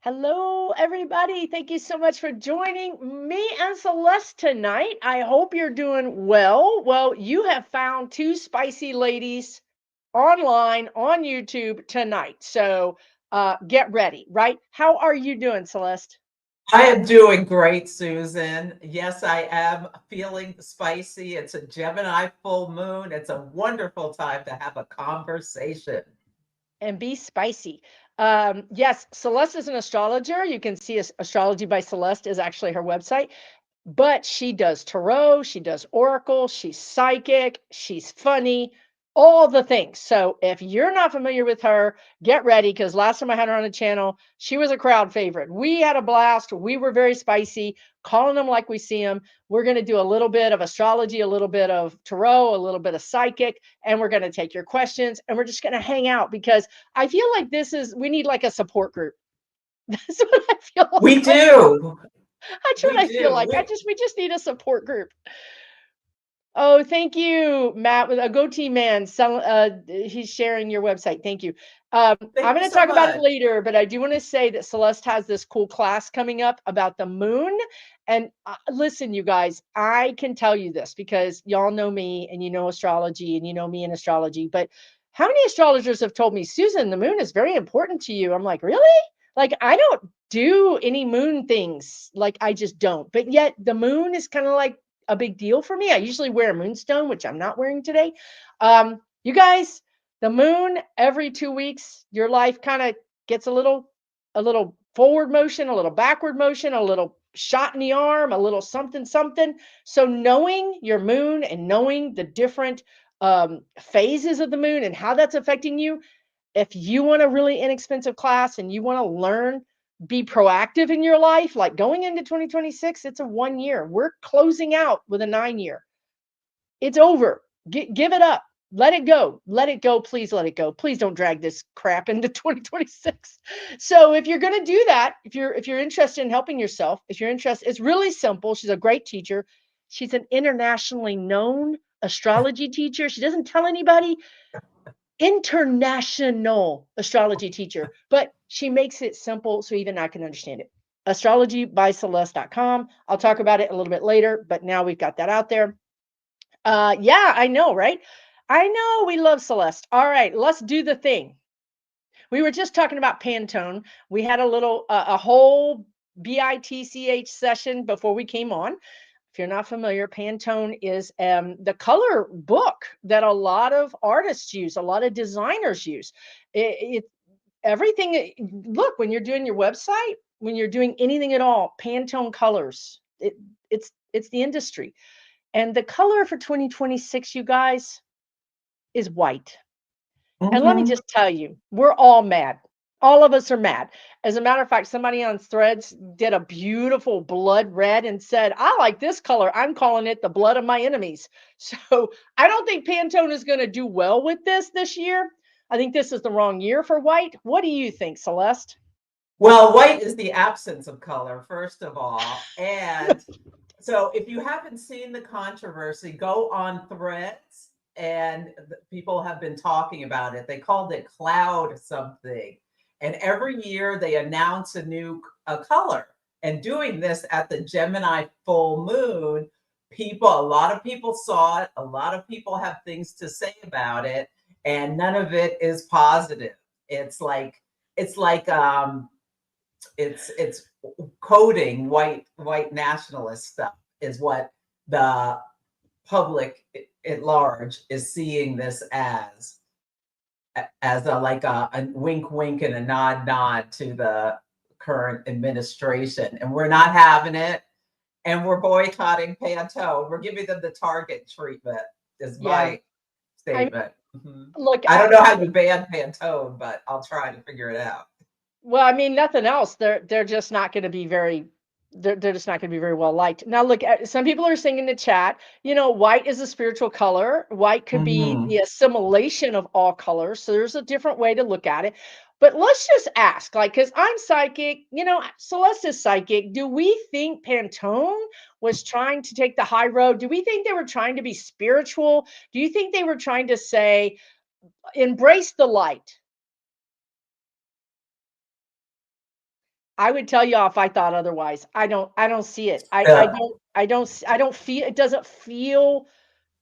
Hello, everybody. Thank you so much for joining me and Celeste tonight. I hope you're doing well. Well, you have found two spicy ladies online on YouTube tonight. So get ready, right? How are you doing, Celeste? I am doing great, Susan. Yes, I am feeling spicy. It's a Gemini full moon. It's a wonderful time to have a conversation. And be spicy. Yes, Celeste is an astrologer. You can see Astrology by Celeste is actually her website. But she does tarot, she does oracle, she's psychic, she's funny, all the things. So if you're not familiar with her, get ready because last time I had her on the channel, she was a crowd favorite. We had a blast. We were very spicy, calling them like we see them. We're going to do a little bit of astrology, a little bit of tarot, a little bit of psychic, and we're going to take your questions and we're just going to hang out because I feel like we need like a support group. That's what I feel We like right now. do. That's what We I feel do. like. We just need a support group. Oh, thank you, Matt, with a goatee man. He's sharing your website. Thank you. I'm Thank you going to so talk about it much. later, but I do want to say that Celeste has this cool class coming up about the moon. And listen, you guys, I can tell you this because y'all know me and you know astrology and you know me in astrology. But how many astrologers have told me, Susan, the moon is very important to you? I'm like, really? Like, I don't do any moon things. Like, I just don't. But yet, the moon is kind of like a big deal for me. I usually wear a moonstone, which I'm not wearing today. You guys, the moon every 2 weeks, your life kind of gets a little forward motion, a little backward motion, a little shot in the arm, a little something, something. So knowing your moon and knowing the different phases of the moon and how that's affecting you, if you want a really inexpensive class and you want to learn, be proactive in your life, like going into 2026, it's a 1 year. We're closing out with a 9 year. It's over. Give it up. Let it go. Let it go. Please let it go. Please don't drag this crap into 2026. So if you're going to do that, if you're interested in helping yourself, if you're interested, it's really simple. She's a great teacher. She's an internationally known astrology teacher. She doesn't tell anybody, international astrology teacher, but she makes it simple so even I can understand it. Astrologybyceleste.com. I'll talk about it a little bit later, but now we've got that out there. Yeah, I know, right? I know we love Celeste. All right, let's do the thing. We were just talking about Pantone. We had a whole BITCH session before we came on. If you're not familiar, Pantone is the color book that a lot of artists use, a lot of designers use. It everything. Look, when you're doing your website, when you're doing anything at all, Pantone colors. It's the industry, and the color for 2026, you guys, is white. And let me Mhm. just tell you, we're all mad. All of us are mad. As a matter of fact, somebody on Threads did a beautiful blood red and said, I like this color. I'm calling it the blood of my enemies. So I don't think Pantone is going to do well with this year. I think this is the wrong year for white. What do you think, Celeste? Well, white is the absence of color, first of all. And so if you haven't seen the controversy, go on Threads and people have been talking about it. They called it cloud something. And every year they announce a color. And doing this at the Gemini full moon, a lot of people saw it. A lot of people have things to say about it, and none of it is positive. It's like it's like it's coding white nationalist stuff is what the public at large is seeing this as a wink wink and a nod to the current administration, and we're not having it, and we're boycotting Pantone. We're giving them the Target treatment is Yeah. my I mean, statement. Mhm. look, I don't know how you ban Pantone, but I'll try to figure it out. well, I mean, nothing else. They're just not going to be very. They're just not going to be very well liked. Now, look, some people are saying in the chat, white is a spiritual color. White could be Mhm. the assimilation of all colors. So there's a different way to look at it. But let's just ask, like, because I'm psychic, Celeste is psychic. Do we think Pantone was trying to take the high road? Do we think they were trying to be spiritual? Do you think they were trying to say, embrace the light? I would tell you if I thought otherwise. I don't see it. Yeah. I don't feel it doesn't feel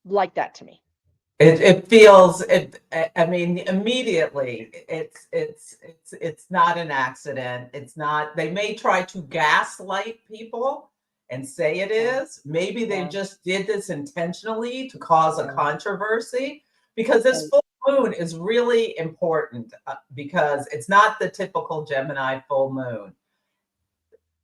like that to me. It feels it. I mean, immediately, it's not an accident. It's not. They may try to gaslight people and say it Yeah. is. Maybe they Yeah. just did this intentionally to cause a Yeah. controversy, because this Right. full moon is really important, because it's not the typical Gemini full moon.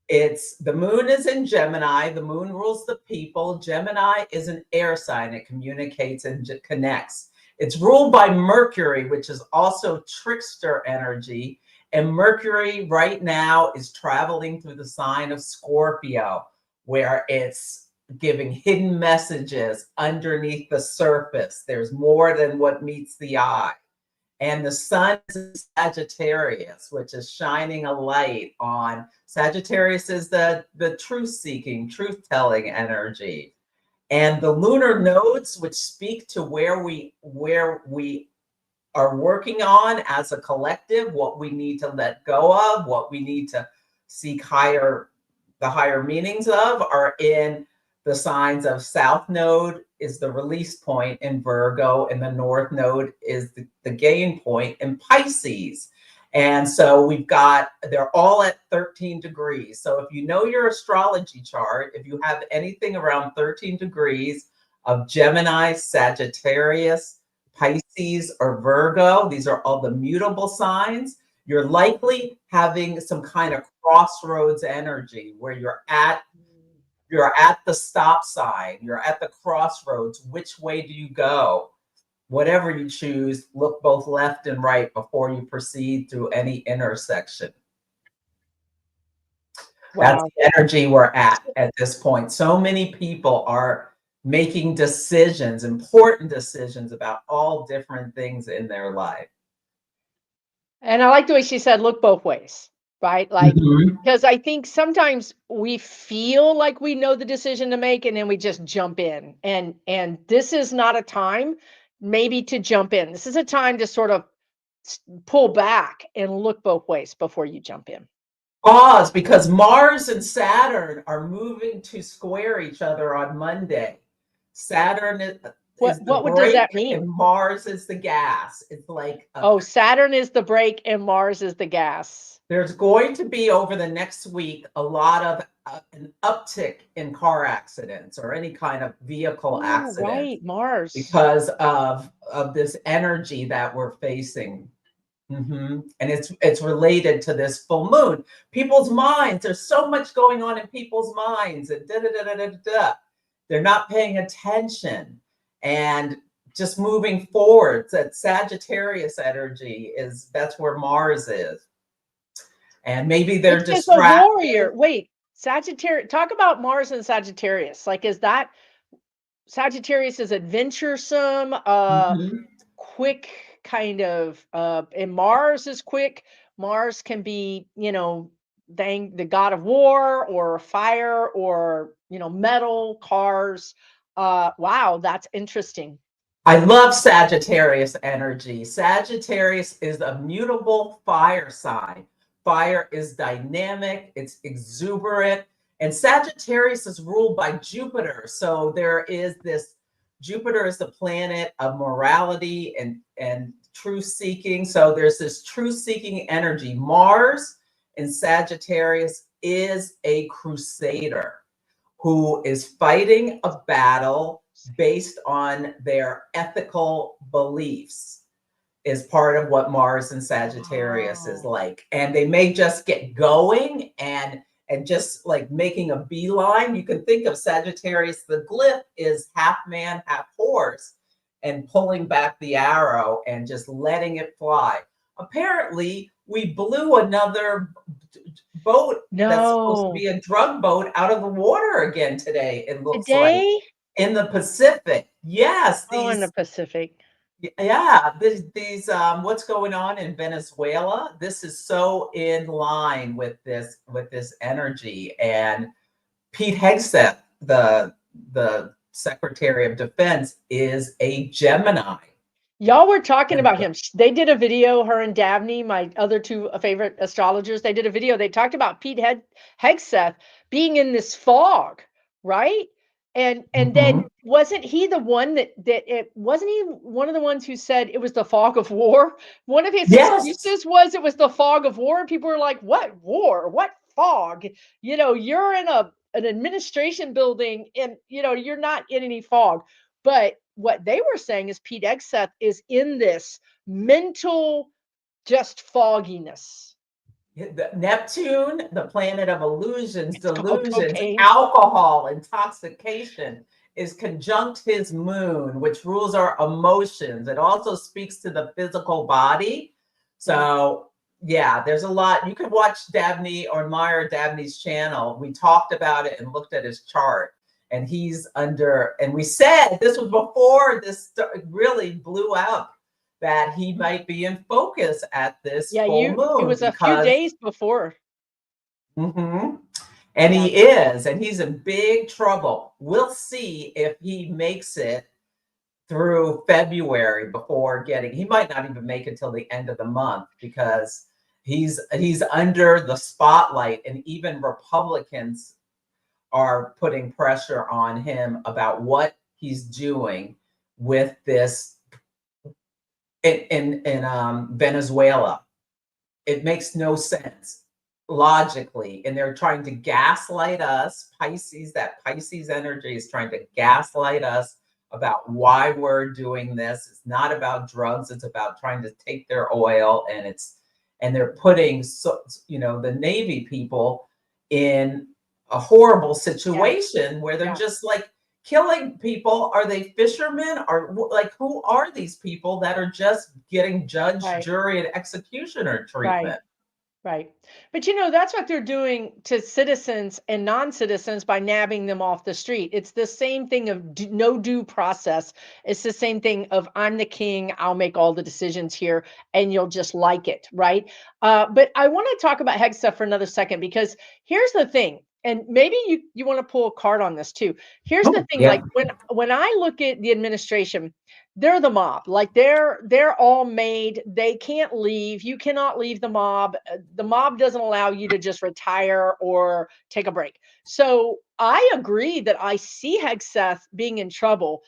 It's the moon is in Gemini. The moon rules the people. Gemini is an air sign. It communicates and connects. It's ruled by Mercury, which is also trickster energy. And Mercury right now is traveling through the sign of Scorpio, where it's giving hidden messages underneath the surface. There's more than what meets the eye. And the sun is in Sagittarius, which is shining a light on. Sagittarius is the truth-seeking, truth-telling energy. And the lunar nodes, which speak to where we are working on as a collective, what we need to let go of, what we need to seek the higher meanings of, are in the signs of South Node is the release point in Virgo, and the North Node is the gain point in Pisces. And so they're all at 13 degrees. So if you know your astrology chart, if you have anything around 13 degrees of Gemini, Sagittarius, Pisces, or Virgo, these are all the mutable signs, you're likely having some kind of crossroads energy where you're at the stop sign, you're at the crossroads. Which way do you go? Whatever you choose, look both left and right before you proceed through any intersection. That's Wow. the energy we're at this point. So many people are making decisions, important decisions about all different things in their life. And I like the way she said, look both ways, right? Like, Mhm. because I think sometimes we feel like we know the decision to make and then we just jump in. And this is not a time maybe to jump in. This is a time to sort of pull back and look both ways before you jump in. Pause, because Mars and Saturn are moving to square each other on Monday. Saturn is the What does that brake mean? and Mars is the gas. It's like Oh, Saturn is the brake and Mars is the gas. there's going to be, over the next week, a lot of an uptick in car accidents or any kind of vehicle Oh, accidents right, Mars. because of this energy that we're facing. And it's related to this full moon. People's minds, there's so much going on in people's minds, and they're not paying attention and just moving forward. That Sagittarius energy that's where Mars is. And maybe they're Which is a distracted. warrior. Wait, Sagittarius. Talk about Mars and Sagittarius. Like, is that Sagittarius is adventuresome, Mhm. quick kind of, and Mars is quick. Mars can be, dang, the god of war or fire or, metal, cars. Wow, that's interesting. I love Sagittarius energy. Sagittarius is a mutable fire sign. Fire is dynamic, it's exuberant, and Sagittarius is ruled by Jupiter. So there is this Jupiter is the planet of morality and truth seeking. So there's this truth seeking energy. Mars in Sagittarius is a crusader who is fighting a battle based on their ethical beliefs, is part of what Mars and Sagittarius is Wow. like. And they may just get going and just like making a beeline. You can think of Sagittarius, the glyph is half man, half horse, and pulling back the arrow and just letting it fly. Apparently, we blew another boat that's supposed to No. be a drug boat out of the water again today, it looks like, Today? in the Pacific. Yes, Oh, in the Pacific. yeah, these what's going on in Venezuela? This is so in line with this energy. And Pete Hegseth, the Secretary of Defense, is a Gemini. Y'all were talking And about him. They did a video, her and Dabney, my other two favorite astrologers, they did a video. They talked about Hegseth being in this fog, right? And then Mhm. wasn't he the one that it wasn't he one of the ones who said it was the fog of war? One of his Yes. excuses was it was the fog of war. And people were like, "What war? What fog? You know, you're in an administration building and you're not in any fog." But what they were saying is Pete Hegseth is in this mental just fogginess. Neptune, the planet of illusions, It's called delusions, cocaine. alcohol, intoxication, is conjunct his moon, which rules our emotions. It also speaks to the physical body. Yeah. So, yeah, there's a lot. You can watch Dabney or admire Dabney's channel. We talked about it and looked at his chart. And he's under, and we said this was before this really blew up, that he might be in focus at this Yeah, full it moon was a few because days before. mhm, and Yeah. he is, and he's in big trouble. We'll see if he makes it through February before getting, he might not even make it till the end of the month because he's under the spotlight, and even Republicans are putting pressure on him about what he's doing with this in Venezuela. It makes no sense logically, and they're trying to gaslight us. Pisces, that Pisces energy is trying to gaslight us about why we're doing this. It's not about drugs, it's about trying to take their oil, and they're putting the Navy people in a horrible Yeah. situation where they're Yeah. just like killing people. Are they fishermen? Or like, who are these people that are just getting judge, Right. jury, and executioner Right. treatment? Right. But that's what they're doing to citizens and non-citizens by nabbing them off the street. It's the same thing of no due process. It's the same thing of I'm the king, I'll make all the decisions here and you'll just like it, right? But I want to talk about Hegseth for another second because here's the thing. And maybe you want to pull a card on this too. Here's the Oh, thing, yeah. like when I look at the administration, they're the mob. Like they're all made. They can't leave. You cannot leave the mob. The mob doesn't allow you to just retire or take a break. So I agree that I see Hegseth being in trouble,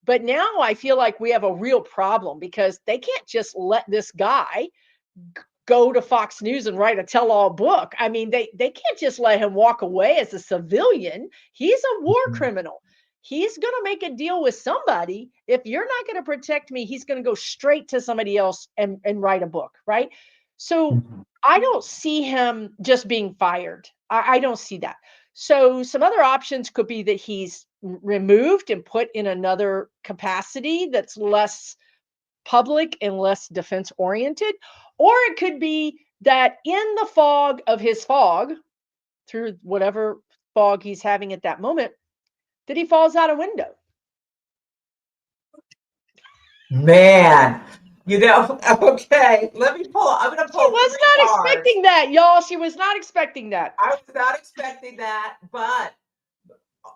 but now I feel like we have a real problem because they can't just let this guy go to Fox News and write a tell-all book. I mean, they can't just let him walk away as a civilian. He's a war Mhm. criminal. He's going to make a deal with somebody. If you're not going to protect me, he's going to go straight to somebody else and write a book, right? So Mhm. I don't see him just being fired. I don't see that. So some other options could be that he's removed and put in another capacity that's less public and less defense oriented. Or it could be that in the fog of his fog, through whatever fog he's having at that moment, that he falls out a window. Man, okay, I'm going to She pull was three not cards. expecting that, y'all. She was not expecting that. I was not expecting that, but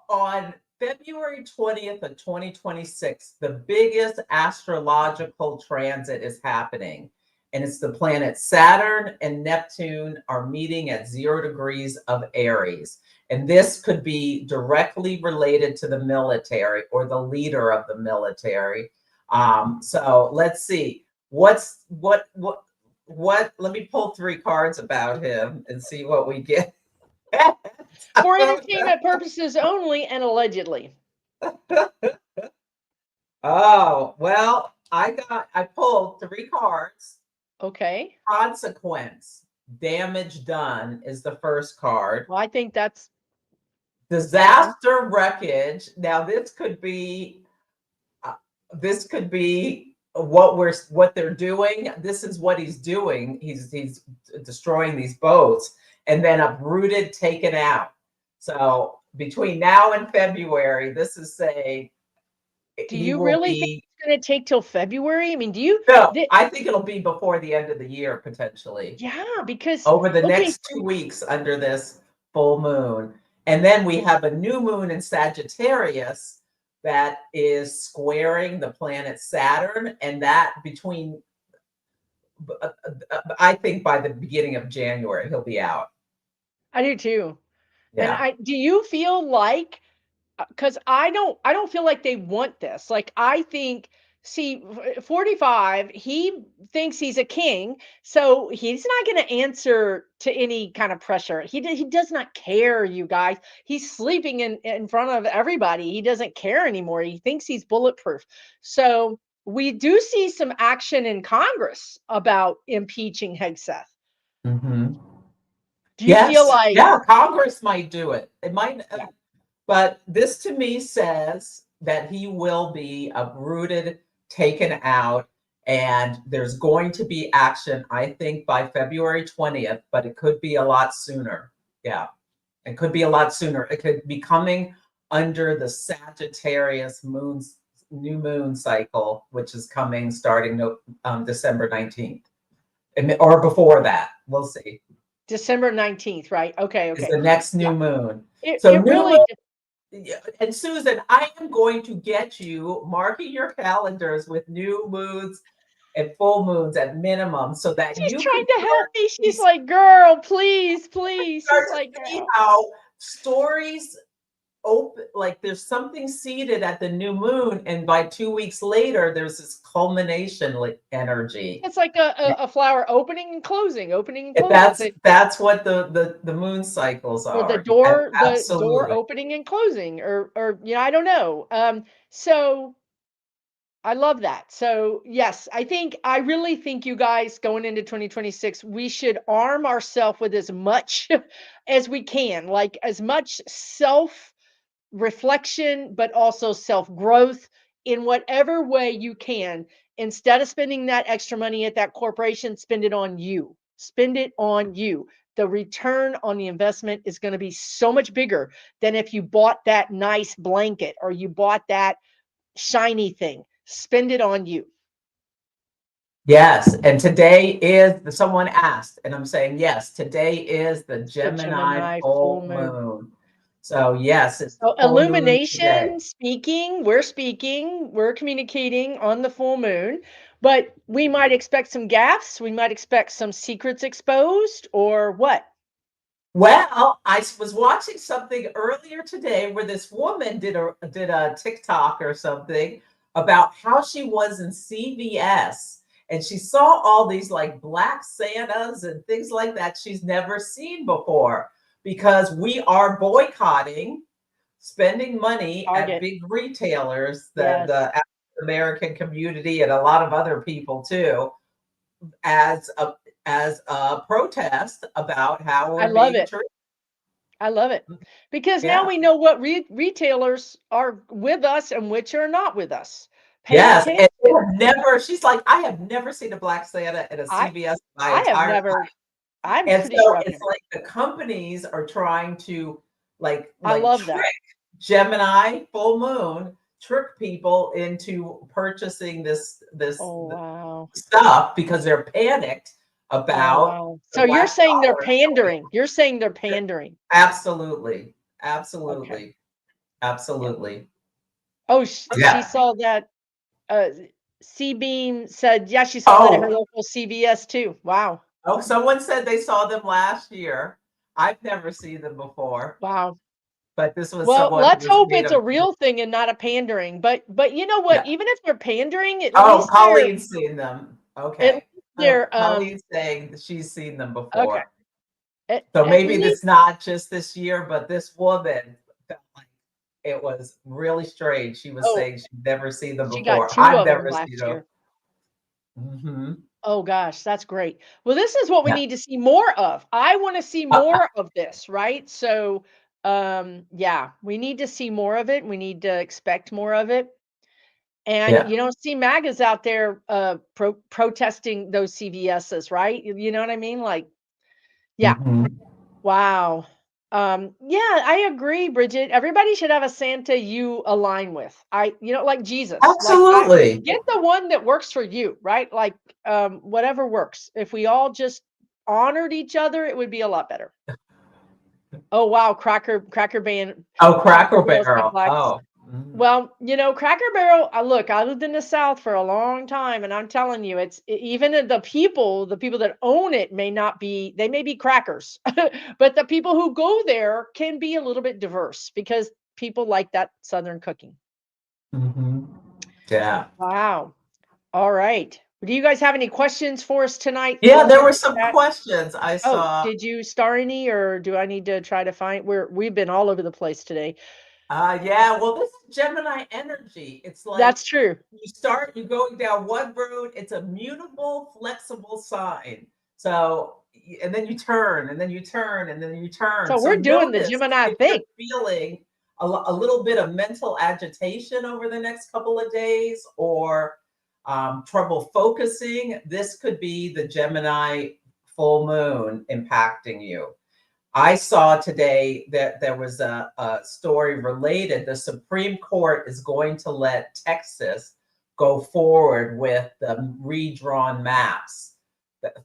on February 20th of 2026, the biggest astrological transit is happening. And it's the planet Saturn and Neptune are meeting at 0 degrees of Aries. And this could be directly related to the military or the leader of the military. So let's see. Let me pull three cards about him and see what we get. For entertainment purposes only and allegedly. Oh, well, I pulled three cards. Okay. Consequence, damage done is the first card. Well, I think that's fine. Disaster, wreckage. Now uh, this could be what they're doing. This is what he's doing. He's destroying these boats, and then uprooted, taken out. So between now and February, this is saying Do he you will really think be. it's going to take till February? I mean, do you? No, th- I think it'll be before the end of the year, potentially. yeah, because Over the okay, next 2 weeks under this full moon. And then we have a new moon in Sagittarius that is squaring the planet Saturn, and that between, I think by the beginning of January, he'll be out. I do too. And Yeah. do you feel like, because I don't feel like they want this. Like, I think, see, 45, he thinks he's a king, so he's not going to answer to any kind of pressure. He does not care, you guys. He's sleeping in front of everybody. He doesn't care anymore. He thinks he's bulletproof. So we do see some action in Congress about impeaching Hegseth. Hmm. Do you feel Yes. like, Yeah. Congress might do it. It might, yeah, but this to me says that he will be uprooted, taken out, and there's going to be action, I think, by February 20th, but it could be a lot sooner. Yeah. It could be a lot sooner. It could be coming under the Sagittarius new moon cycle, which is coming starting December 19th. Or before that. We'll see. December 19th, right? Okay, Is okay. the next Yeah. new moon. It So it new really moon. And Susan, I am going to get you marking your calendars with new moons and full moons at minimum so that she's you can trying to help me. She's please like, "Girl, please, please." start She's like, to see "Girl." how stories open, like there's something seeded at the new moon, and by 2 weeks later, there's this culmination energy. It's like a flower opening and closing, opening and And closing. that's what the moon cycles Or are. the door Absolutely. opening and closing, or I don't know. So I love that. So yes, I really think, you guys, going into 2026, we should arm ourselves with as much as we can, like as much self reflection, but also self growth in whatever way you can. Instead of spending that extra money at that corporation, spend it on you. Spend it on you. The return on the investment is going to be so much bigger than if you bought that nice blanket or you bought that shiny thing. Spend it on you. Yes, and today is someone asked, and I'm saying yes, today is the The Gemini Gemini full full moon. moon. So yes, it's So full moon today. illumination, speaking, we're communicating on the full moon, but we might expect some gaffes, we might expect some secrets exposed, or what? Well, I was watching something earlier today where this woman did a TikTok or something about how she was in CVS and she saw all these like black Santas and things like that she's never seen before because we are boycotting spending money at Target. big retailers, the Yes. African American community and a lot of other people too, as a protest about how I we're love being it. treated. I love it. Because now Yeah. we know what retailers are with us and which are not with us. Pay Yes. And they attention. have never, she's like, I have never seen a black Santa at a I CVS in my I have entire never, life. I'm And pretty so sure I've it's never. like the companies are trying to I like love that. trick Gemini full moon, trick people into purchasing this Oh wow. stuff because they're panicked Oh about wow. the So you're black saying they're dollar going. pandering. You're saying they're pandering. Absolutely. Okay. Absolutely. Yeah. Absolutely. Oh, she Yeah. saw that. Uh, C Beam said, yeah, she saw that at her Oh, local CVS too. Wow. oh, someone said they saw them last year. I've never seen them before, Wow. but this was Well, someone who let's was hope made it's of. a real thing and not a pandering. But you know what? Yeah. Even if they're pandering, Oh, Colleen's seen them. at Okay. least Oh, they're Colleen's saying that she's seen them okay. before. At, So at maybe least it's not just this year, but this woman felt like it was really strange. She was oh, saying she'd never seen them she got before. two I've of them never seen last them. year. Hmm. Oh gosh, that's great. Well, this is what we Yeah. need to see more of. I want to see Uh, more of this, right? So, yeah, we need to see more of it. We need to expect more of it. And yeah. you don't see MAGAs out there protesting those CVSs, right? You know what I mean? Like, yeah. Hmm. Wow. Yeah, I agree, Bridget. Everybody should have a Santa you align with. Like Jesus. Like, Absolutely. get the one that works for you, right? Like, whatever works. If we all just honored each other, it would be a lot better. Oh wow, Cracker Oh, Cracker Cracker Barrels have Barrel. blacks. Oh. Well, Cracker Barrel, look, I lived in the South for a long time, and I'm telling you, even the people that own it they may be crackers, but the people who go there can be a little bit diverse because people like that Southern cooking. Mhm. Yeah. Wow. All right. Do you guys have any questions for us tonight? Yeah, Feel there free were to some chat. questions I Oh, saw. did you star any, or do I need to try to find? We've been all over the place today. Yeah, well, this is Gemini energy. It's like That's true. you're going down one road, it's a mutable, flexible sign. So, and then you turn, and then you turn, and then you turn. So So we're doing the notice Gemini if thing. you're feeling a little bit of mental agitation over the next couple of days or trouble focusing, this could be the Gemini full moon impacting you. I saw today that there was a story related. The Supreme Court is going to let Texas go forward with the redrawn maps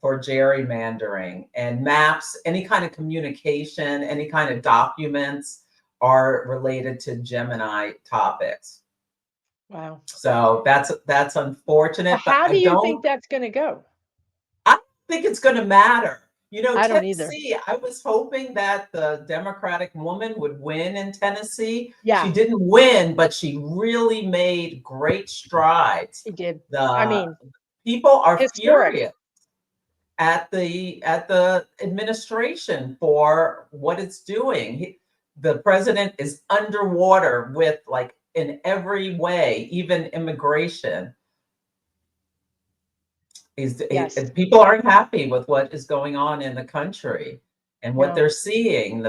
for gerrymandering. And maps, any kind of communication, any kind of documents are related to Gemini topics. Wow. So that's Well, unfortunate, but how do you think that's going to go? I don't think it's going to matter. I don't either. Tennessee, I was hoping that the Democratic woman would win in Tennessee. Yeah, She didn't win, but she really made great strides. he did. I The mean, people are historic. furious at the administration for what it's doing. The president is underwater with like in every way, even immigration. Yes. People aren't happy with what is going on in the country and what No. they're seeing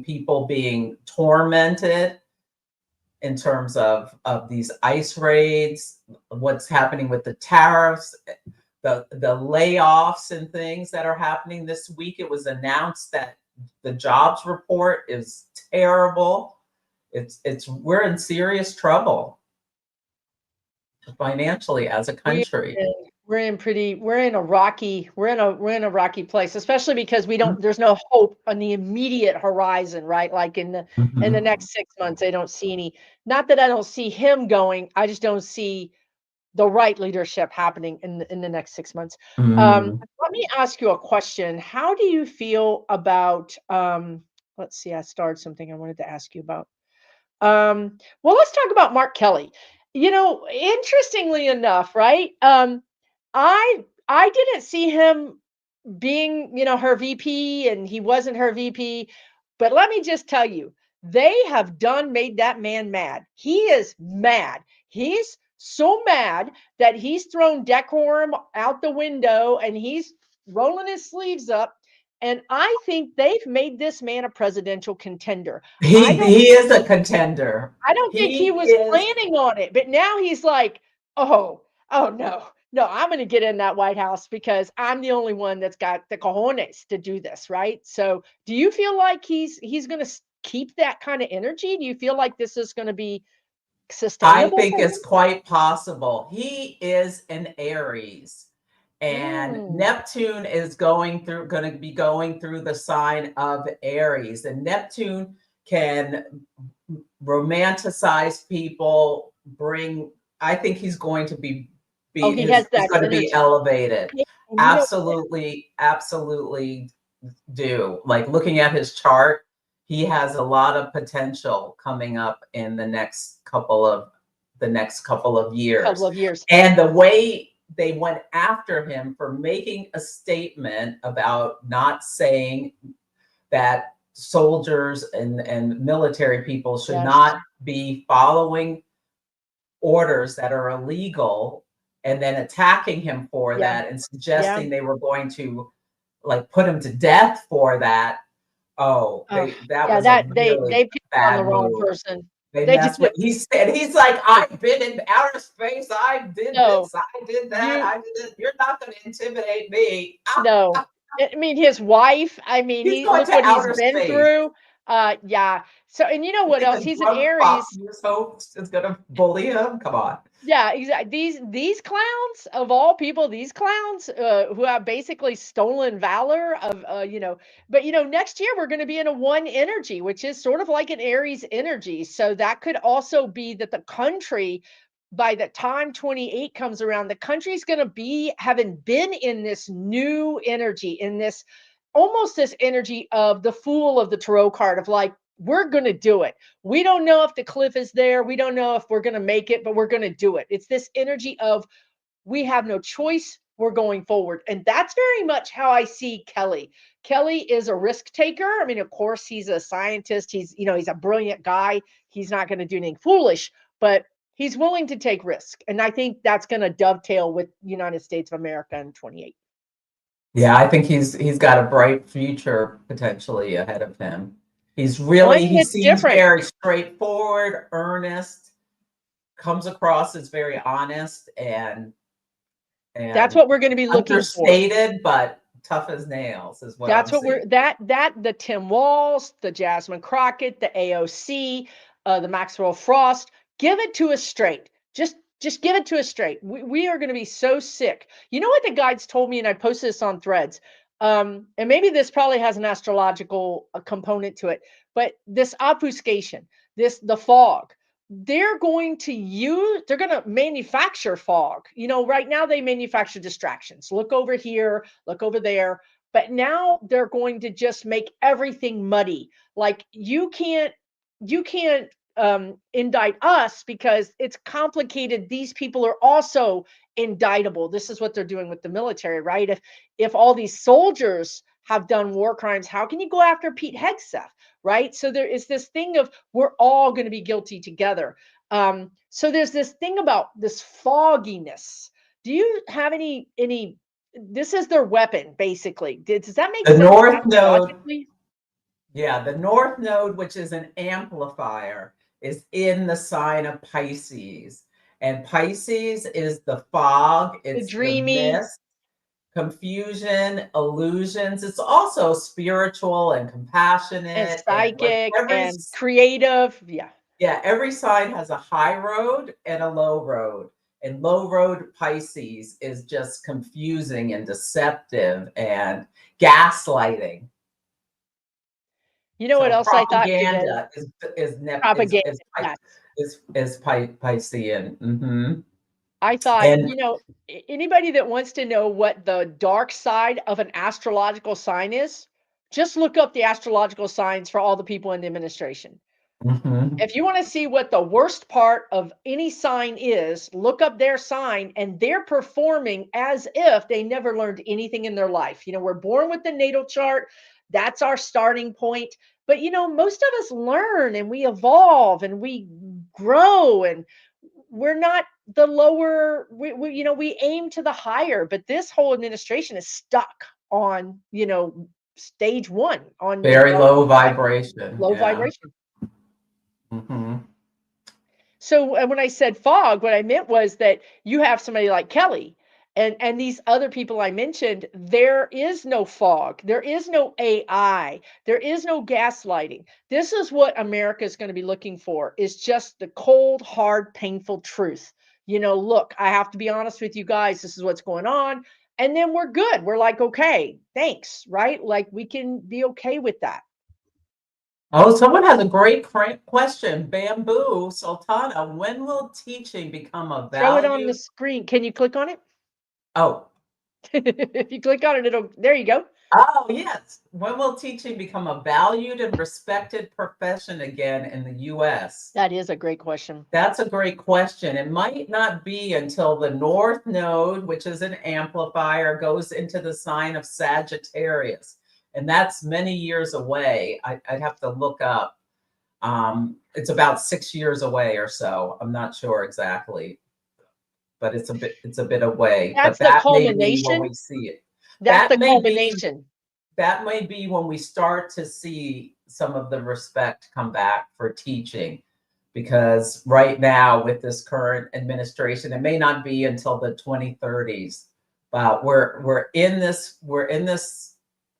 people being tormented in terms of these ICE raids, what's happening with the tariffs, the layoffs and things that are happening this week. It was announced that the jobs report is terrible. We're in serious trouble financially as a We country. we're in a rocky place, especially because there's no hope on the immediate horizon, right? Like in the Mhm. next 6 months, I don't see any, not that I don't see him going, I just don't see the right leadership happening in the next 6 months. Mhm. Let me ask you a question. How do you feel about let's see, I started something I wanted to ask you about. Well, let's talk about Mark Kelly. Interestingly enough, right? I didn't see him being, her VP, and he wasn't her VP. But let me just tell you, they have done made that man mad. He is mad. He's so mad that he's thrown decorum out the window and he's rolling his sleeves up. And I think they've made this man a presidential contender. I don't He is a contender. I don't think he He was is. planning on it, but now he's like, "Oh, oh no. No, I'm going to get in that White House because I'm the only one that's got the cojones to do this," right? So, do you feel like he's going to keep that kind of energy? Do you feel like this is going to be I sustainable think for it's him? quite possible. He is an Aries, and Mm. Neptune is going to be going through the sign of Aries, and Neptune can romanticize people. I think he's going to Oh, he has he's that going to be energy. elevated. Yeah, and Absolutely, absolutely do. Like looking at his chart, he has a lot of potential coming up in the next couple of couple years. of years. And the way they went after him for making a statement about not saying that soldiers and military people should Yes. not be following orders that are illegal and then attacking him for Yeah. that and Yeah. suggesting they were going to like put him to death for that. Oh, Oh, that yeah, was a that they really picked on the bad wrong move. person. They They messed with did. he said he's like, I've been in outer space, I did No. this, I did that, You I did this. You're not gonna intimidate me. No. I mean, his wife, I mean, He's he going look to what he's outer been space. through. Yeah. So, and you know You what think else? a He's an drunk Aries. Fox News host is gonna bully him? Come on. Yeah, exactly. These clowns of all people, these clowns who have basically stolen valor of but next year we're going to be in a one energy, which is sort of like an Aries energy. So that could also be that the country, by the time 28 comes around, the country's going to be having been in this new energy, in this almost this energy of the fool of the tarot card of like, we're going to do it. We don't know if the cliff is there. We don't know if we're going to make it, but we're going to do it. It's this energy of we have no choice. We're going forward. And that's very much how I see Kelly. Kelly is a risk taker. I mean, of course, he's a scientist. He's a brilliant guy. He's not going to do anything foolish, but he's willing to take risk. And I think that's going to dovetail with United States of America in 28. Yeah, I think he's got a bright future potentially ahead of him. He One that's seems different. very straightforward, earnest, comes across as very honest That's and what we're going to be looking for. understated, but tough as nails is what I'm That's what seeing. the Tim Walls, the Jasmine Crockett, the AOC, the Maxwell Frost. Give it to us straight. Just give it to us straight. We are going to be so sick. You know what the guides told me, and I posted this on Threads. And maybe this probably has an astrological component to it, but this obfuscation, the fog, they're going to manufacture fog. Right now they manufacture distractions. Look over here, look over there. But now they're going to just make everything muddy. Like you can't indict us because it's complicated. These people are also indictable. This is what they're doing with the military, right? If all these soldiers have done war crimes, how can you go after Pete Hegseth, right? So there is this thing of we're all going to be guilty together. So there's this thing about this fogginess. Do you have any? This is their weapon, basically. Does that make The sense North Node, astrologically? yeah, the North Node, which is an amplifier, is in the sign of Pisces. And Pisces is the fog, The it's the dreamy mist, confusion, illusions. It's also spiritual and and compassionate and like psychic and creative. Yeah. every sign has a high road and a low road. And low road Pisces is just confusing and deceptive and gaslighting. You know what So else I thought today? propaganda is nep Propaganda. Yes. is Piscean. I thought, And anybody that wants to know what the dark side of an astrological sign is, just look up the astrological signs for all the people in the administration. mhm. If you want to see what the worst part of any sign is, look up their sign, and they're performing as if they never learned anything in their life. We're born with the natal chart. That's our starting point. But most of us learn and we evolve and we grow, and we're not the lower, we aim to the higher, but this whole administration is stuck on, stage one, on Very low high, vibration. low Yeah. vibration. Mhm. So, and when I said fog, what I meant was that you have somebody like Kelly and these other people I mentioned, there is no fog. There is no AI. There is no gaslighting. This is what America is going to be looking for, is just the cold, hard, painful truth. Look, I have to be honest with you guys. This is what's going on. And then we're good. We're like, okay, thanks, right? Like we can be okay with that. Oh, someone has a great question. Bamboo Sultana, when will teaching become a Throw it on the valued? screen. Can you click on it? Oh, If you click on it, there you go. oh, yes. When will teaching become a valued and respected profession again in the US? That is a great question. That's a great question. It might not be until the North Node, which is an amplifier, goes into the sign of Sagittarius. And that's many years away. I'd have to look up. It's about 6 years away or so. I'm not sure exactly, but it's a bit away. But That's the that may be when culmination. we see it. That's That the may be culmination. that may be when we start to see some of the respect come back for teaching, because right now with this current administration, it may not be until the 2030s, but we're in this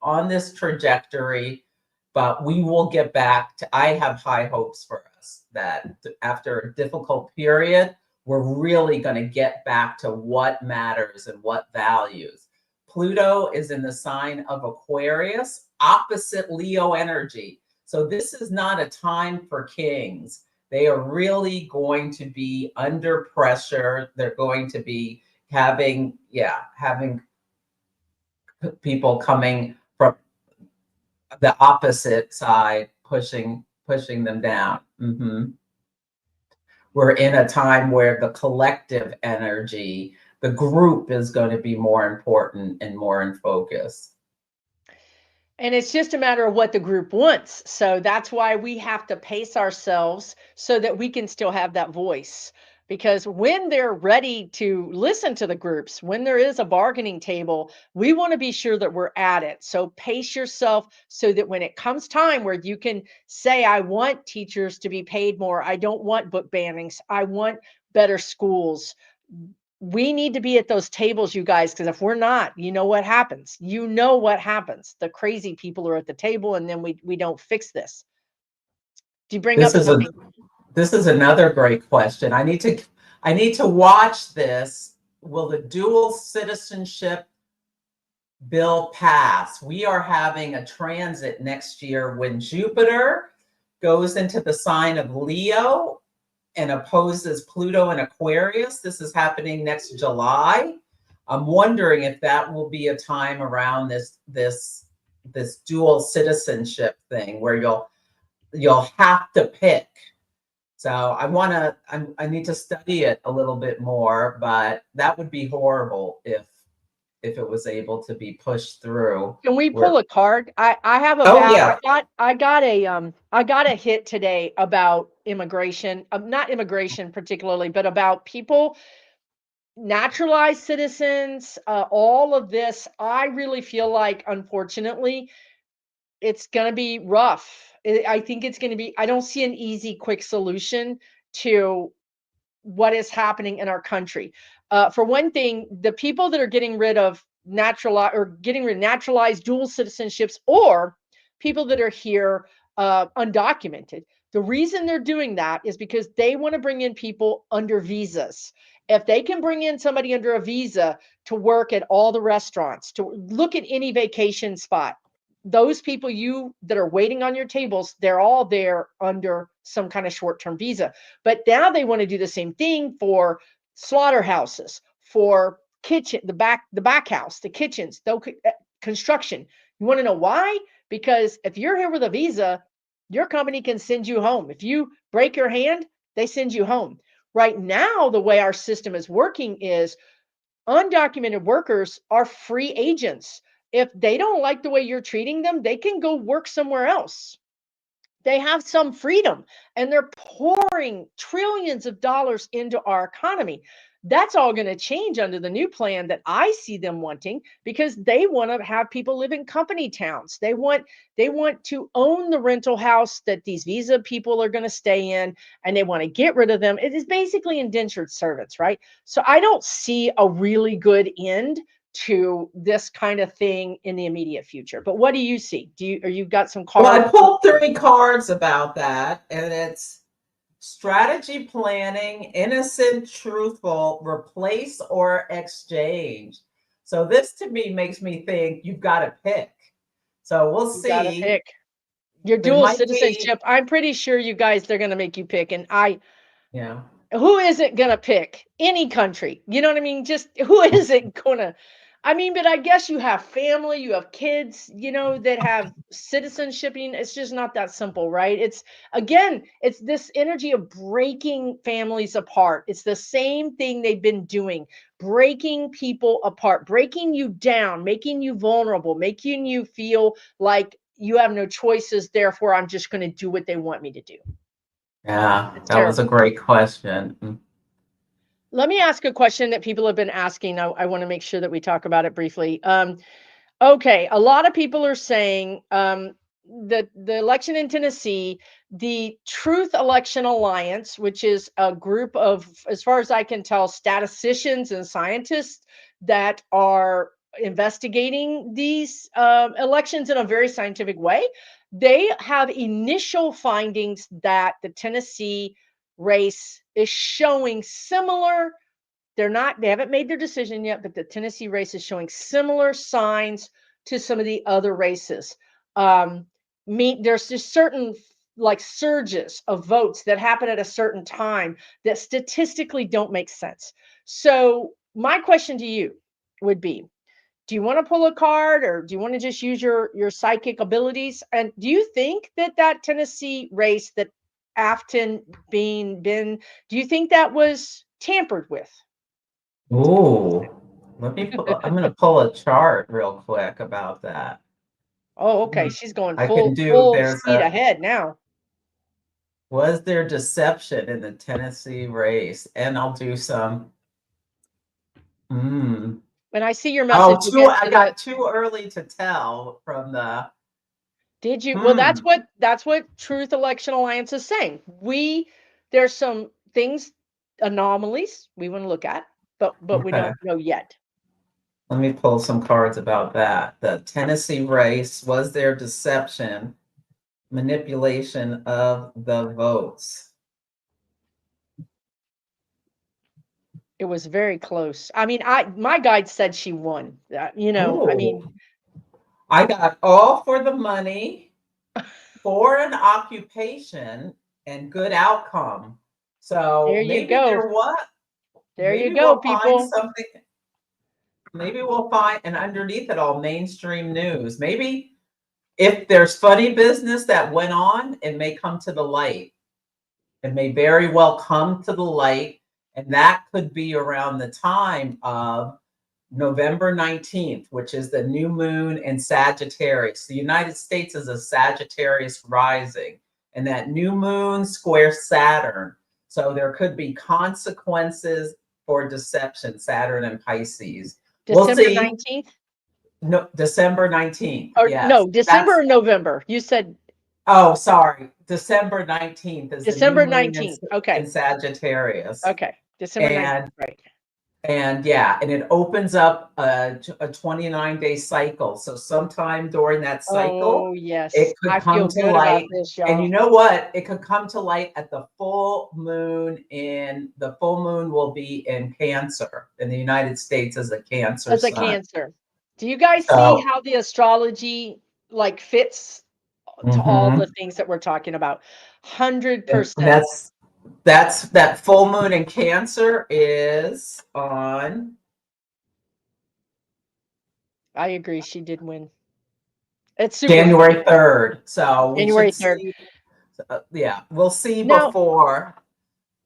on this trajectory, but we will get back to, I have high hopes for us that after a difficult period, we're really going to get back to what matters and what values. Pluto is in the sign of Aquarius, opposite Leo energy. So this is not a time for kings. They are really going to be under pressure. They're going to be having people coming from the opposite side, pushing them down. We're in a time where the collective energy, the group, is going to be more important and more in focus. And it's just a matter of what the group wants. So that's why we have to pace ourselves so that we can still have that voice. Because when they're ready to listen to the groups, when there is a bargaining table, we want to be sure that we're at it. So pace yourself so that when it comes time where you can say, I want teachers to be paid more, I don't want book bannings, I want better schools. We need to be at those tables, you guys, because if we're not, you know what happens. You know what happens. The crazy people are at the table, and then we don't fix this. Do you bring This up is something? this is another great question. I need to watch this. Will the dual citizenship bill pass? We are having a transit next year when Jupiter goes into the sign of Leo and opposes Pluto in Aquarius. This is happening next July. I'm wondering if that will be a time around this dual citizenship thing where you'll have to pick. So I need to study it a little bit more, but that would be horrible if it was able to be pushed through. Can we pull a card? I have a Oh yeah. I got a hit today about immigration, not immigration particularly, but about people, naturalized citizens, all of this. I really feel like, unfortunately, it's going to be rough. I think it's going to be, I don't see an easy, quick solution to what is happening in our country. For one thing, the people that are getting rid of naturalized dual citizenships, or people that are here undocumented, the reason they're doing that is because they want to bring in people under visas. If they can bring in somebody under a visa to work at all the restaurants, to look at any vacation spot, those people you that are waiting on your tables, they're all there under some kind of short-term visa. But now they want to do the same thing for slaughterhouses, for kitchen, the back house, the kitchens, construction. You want to know why? Because if you're here with a visa, your company can send you home. If you break your hand, they send you home. Right now, the way our system is working is undocumented workers are free agents. If they don't like the way you're treating them, they can go work somewhere else. They have some freedom, and they're pouring trillions of dollars into our economy. That's all going to change under the new plan that I see them wanting, because they want to have people live in company towns. They want to own the rental house that these visa people are going to stay in, and they want to get rid of them. It is basically indentured servants, right? So I don't see a really good end to this kind of thing in the immediate future. But what do you see? You got some Well, I cards? pulled 3 cards about that, and it's strategy planning, innocent, truthful, replace or exchange. So this to me makes me think you've got to pick. So we'll You gotta see. pick. Your There dual might be, citizenship, I'm pretty sure you guys, they're gonna make you pick. And yeah. who isn't gonna pick any country? You know what I mean? Just who isn't gonna, I mean, but I guess you have family, you have kids, that have citizenship. It's just not that simple, right? It's this energy of breaking families apart. It's the same thing they've been doing, breaking people apart, breaking you down, making you vulnerable, making you feel like you have no choices. Therefore, I'm just going to do what they want me to do. Yeah, It's that was a terrible. great question. Let me ask a question that people have been asking. I want to make sure that we talk about it briefly. Okay, a lot of people are saying the election in Tennessee, the Truth Election Alliance, which is a group of, as far as I can tell, statisticians and scientists that are investigating these elections in a very scientific way. They have initial findings that the Tennessee race is showing similar. They haven't made their decision yet, but the Tennessee race is showing similar signs to some of the other races. There's just certain like surges of votes that happen at a certain time that statistically don't make sense. So my question to you would be, do you want to pull a card, or do you want to just use your psychic abilities? And do you think that Tennessee race that Afton Ben, do you think that was tampered with? Ooh, I'm going to pull a chart real quick about that. Oh, okay. Hmm. She's going I can full there's speed ahead now. was there deception in the Tennessee race? And I'll do some, When I see your message, we'll get I to got too early to tell from the, did you? Well, that's what Truth Election Alliance is saying. There's some things, anomalies we want to look at, but we okay. don't know yet. Let me pull some cards about that. The Tennessee race, was there deception, manipulation of the votes? It was very close. I mean, my guide said she won. I mean, Ooh. I got all for the money, for an occupation, and good outcome. So there you maybe go. there was. There you Maybe go, we'll find people. something. Maybe we'll find, and underneath it all, mainstream news. Maybe if there's funny business that went on, it may come to the light. It may very well come to the light, and that could be around the time of November 19th, which is the new moon in Sagittarius. The United States is a Sagittarius rising, and that new moon squares Saturn. So there could be consequences for deception, Saturn and Pisces. We'll December see. 19th? No, December 19th. Or Yes. no, December or November? You said Oh, sorry. December 19th is the new December moon 19th. in Okay. Sagittarius. Okay. December 19th, And right. And yeah, and it opens up a 29-day cycle. So sometime during that cycle, Oh, yes. it could I feel come to good about light. this, And you y'all. know what? It could come to light at the full moon. The full moon will be in Cancer in the United States as a Cancer As a sun. Cancer. Do you guys see So, how the astrology like fits to all the things that we're talking about? and 100%. that full moon in Cancer is on I agree. She did win. It's super January funny. 3rd. So we January should 3rd. see. Yeah, we'll see Now, before.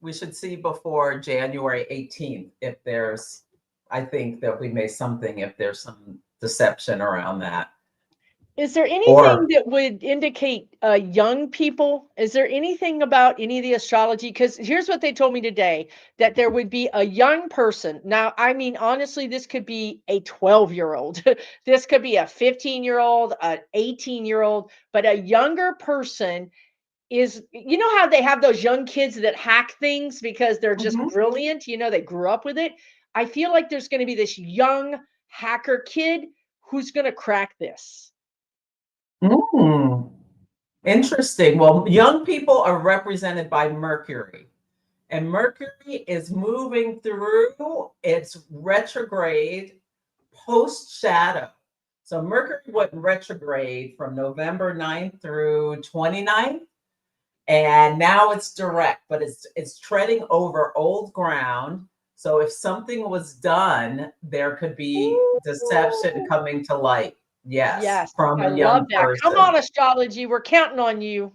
We should see before January 18th if there's. I think that we may something if there's some deception around that. is there anything Or that would indicate young people? Is there anything about any of the astrology? Because here's what they told me today, that there would be a young person. Now, I mean, honestly, this could be a 12-year-old. This could be a 15-year-old, an 18-year-old, but a younger person is, you know how they have those young kids that hack things because they're just Mhm. brilliant, they grew up with it. I feel like there's going to be this young hacker kid who's going to crack this. Interesting. Well, young people are represented by Mercury. And Mercury is moving through its retrograde post shadow. So Mercury went retrograde from November 9th through 29th. And now it's direct, but it's treading over old ground. So if something was done, there could be deception Ooh. coming to light. Yes, Yes, from I a love young that. Come person. on, astrology. We're counting on you.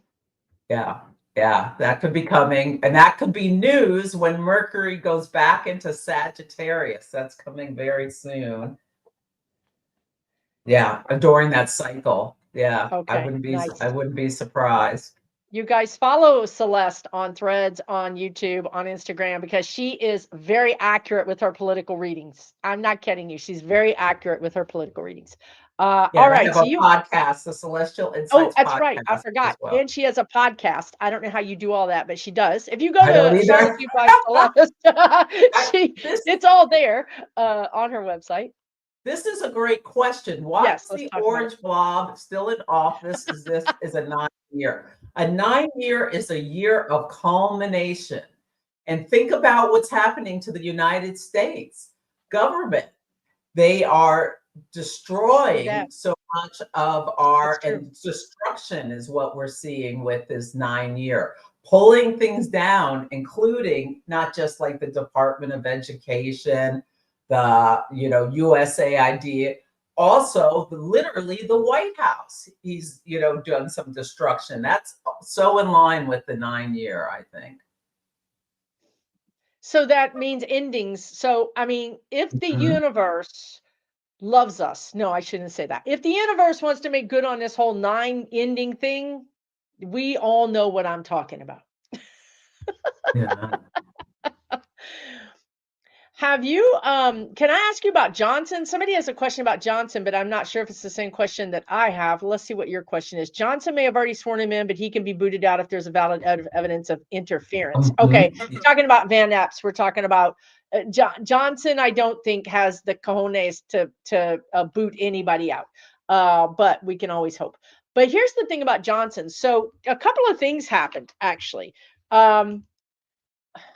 Yeah, yeah, that could be coming. And that could be news when Mercury goes back into Sagittarius. That's coming very soon. Yeah, during that cycle. Yeah, Okay, I nice. wouldn't be surprised. You guys follow Celeste on Threads, on YouTube, on Instagram, because she is very accurate with her political readings. I'm not kidding you. She's very accurate with her political readings. Yeah, All and I right. have So a you, podcast, the Celestial oh, Insights that's right. I podcast forgot. as well. And she has a podcast. I don't know how you do all that, but she does. If you go I to don't either. Astrology by Celeste, This it's all there on her website. this is a great question. Why Yes, is let's the talk about it. orange blob still in office? This is a 9-year. A 9-year is a year of culmination. And think about what's happening to the United States government. They are destroying so much of our, and destruction is what we're seeing with this 9-year, pulling things down, including not just like the Department of Education, the USAID, also literally the White House. He's done some destruction. That's so in line with the 9-year, I think. So that means endings. So I mean, if the universe loves us, no, I shouldn't say that. If the universe wants to make good on this whole 9 ending thing, we all know what I'm talking about. Yeah. Have you can I ask you about Johnson? Somebody has a question about Johnson, but I'm not sure if it's the same question that I have. Let's see what your question is. Johnson may have already sworn him in, but he can be booted out if there's a valid evidence of interference. Okay, talking about Van Epps, we're talking about Johnson. I don't think has the cojones to boot anybody out, but we can always hope. But here's the thing about Johnson. So a couple of things happened actually.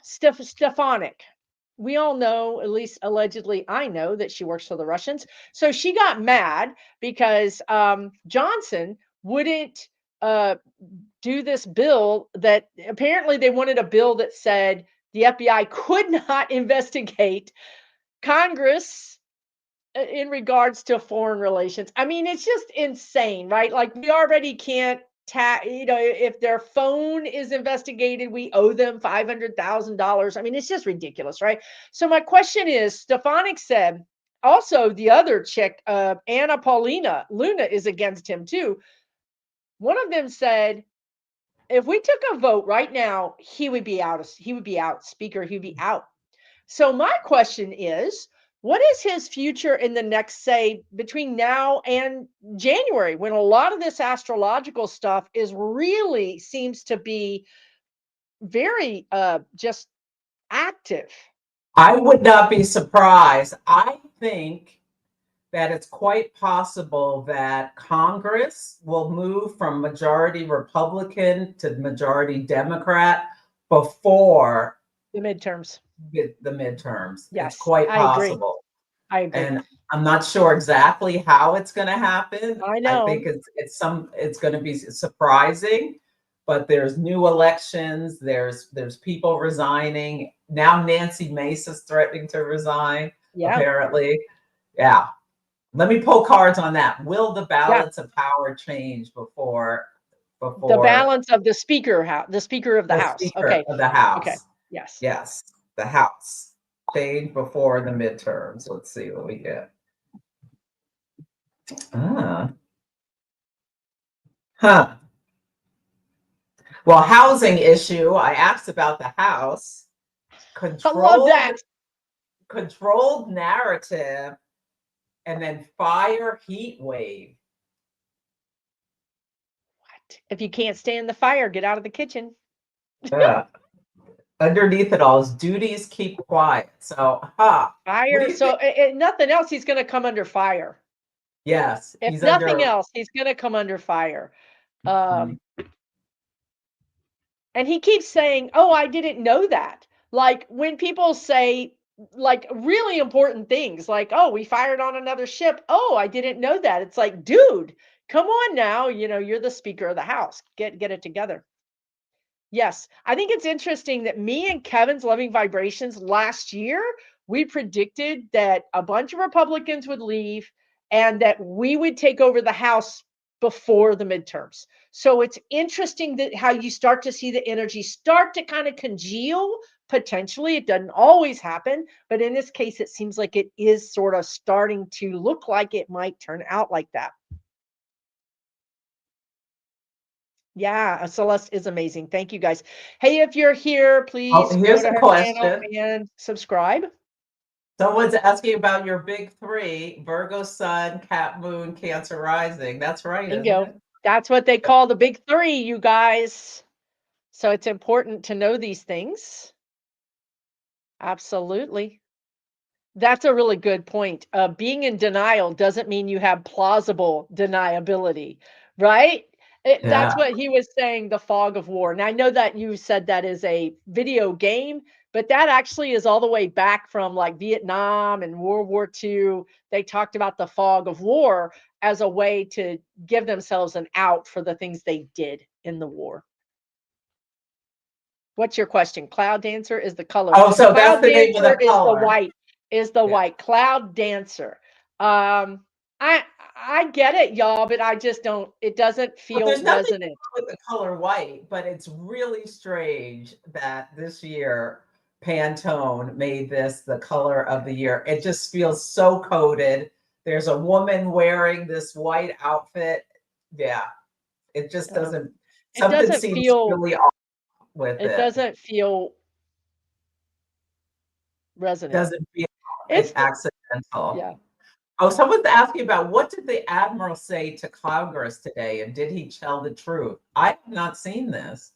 Stefanik. We all know, at least allegedly, I know that she works for the Russians. So she got mad because Johnson wouldn't do this bill that apparently they wanted a bill that said the FBI could not investigate Congress in regards to foreign relations. I mean, it's just insane, right? Like we already can't if their phone is investigated, we owe them $500,000. I mean, it's just ridiculous, right? So my question is, Stefanik said, also the other chick, Anna Paulina Luna is against him too. One of them said, if we took a vote right now, he would be out. He would be out. Speaker, he'd be out. So my question is, what is his future in the next, say, between now and January, when a lot of this astrological stuff is really seems to be very just active? I would not be surprised. I think that it's quite possible that Congress will move from majority Republican to majority Democrat before The midterms. the midterms. Yes, It's quite I agree. possible. I agree. And I'm not sure exactly how it's going to happen. I know. I think it's going to be surprising, but there's new elections. There's people resigning. Now Nancy Mace's threatening to resign, apparently. Yeah. Let me pull cards on that. Will the balance of power change before the balance of the speaker the speaker of the House? Okay. Of the House. Okay. Yes. Yes. The House change before the midterms. Let's see what we get. Well, housing issue. I asked about the House. I love that. Controlled narrative, and then fire heat wave. What? If you can't stand the fire, get out of the kitchen. Underneath it all is duties keep quiet. So, fire. So, nothing else, he's going to come under fire. Yes. If nothing else, he's going to come under fire. And he keeps saying, oh, I didn't know that. Like when people say like really important things like, oh, we fired on another ship. Oh, I didn't know that. It's like, dude, come on now. You're the Speaker of the House. Get it together. Yes. I think it's interesting that me and Kevin's Loving Vibrations last year, we predicted that a bunch of Republicans would leave and that we would take over the House before the midterms. So it's interesting that how you start to see the energy start to kind of congeal. Potentially, it doesn't always happen, but in this case, it seems like it is sort of starting to look like it might turn out like that. Yeah, Celeste is amazing. Thank you, guys. Hey, if you're here, please go to her channel and subscribe. Someone's asking about your big 3, Virgo, Sun, Cap, Moon, Cancer, Rising. That's right. Bingo. That's what they call the big 3, you guys. So it's important to know these things. Absolutely. That's a really good point. Being in denial doesn't mean you have plausible deniability, right? Yeah. That's what he was saying, the fog of war. And I know that you said that is a video game, but that actually is all the way back from like Vietnam and World War II. They talked about the fog of war as a way to give themselves an out for the things they did in the war. What's your question? Cloud dancer is the color. Oh, so that's Cloud the name of dancer the is the color. white, is the Yeah. white. Cloud dancer. Um, I I get it, y'all, but I just don't, it doesn't But feel there's nothing resonant. wrong with the color white, but it's really strange that this year Pantone made this the color of the year. It just feels so coded. There's a woman wearing this white outfit. Yeah, it just doesn't, It something doesn't seems feel, really off with it it. doesn't feel resonant. Doesn't feel It's accidental. yeah. Oh, someone's asking about what did the admiral say to Congress today, and did he tell the truth? I have not seen this.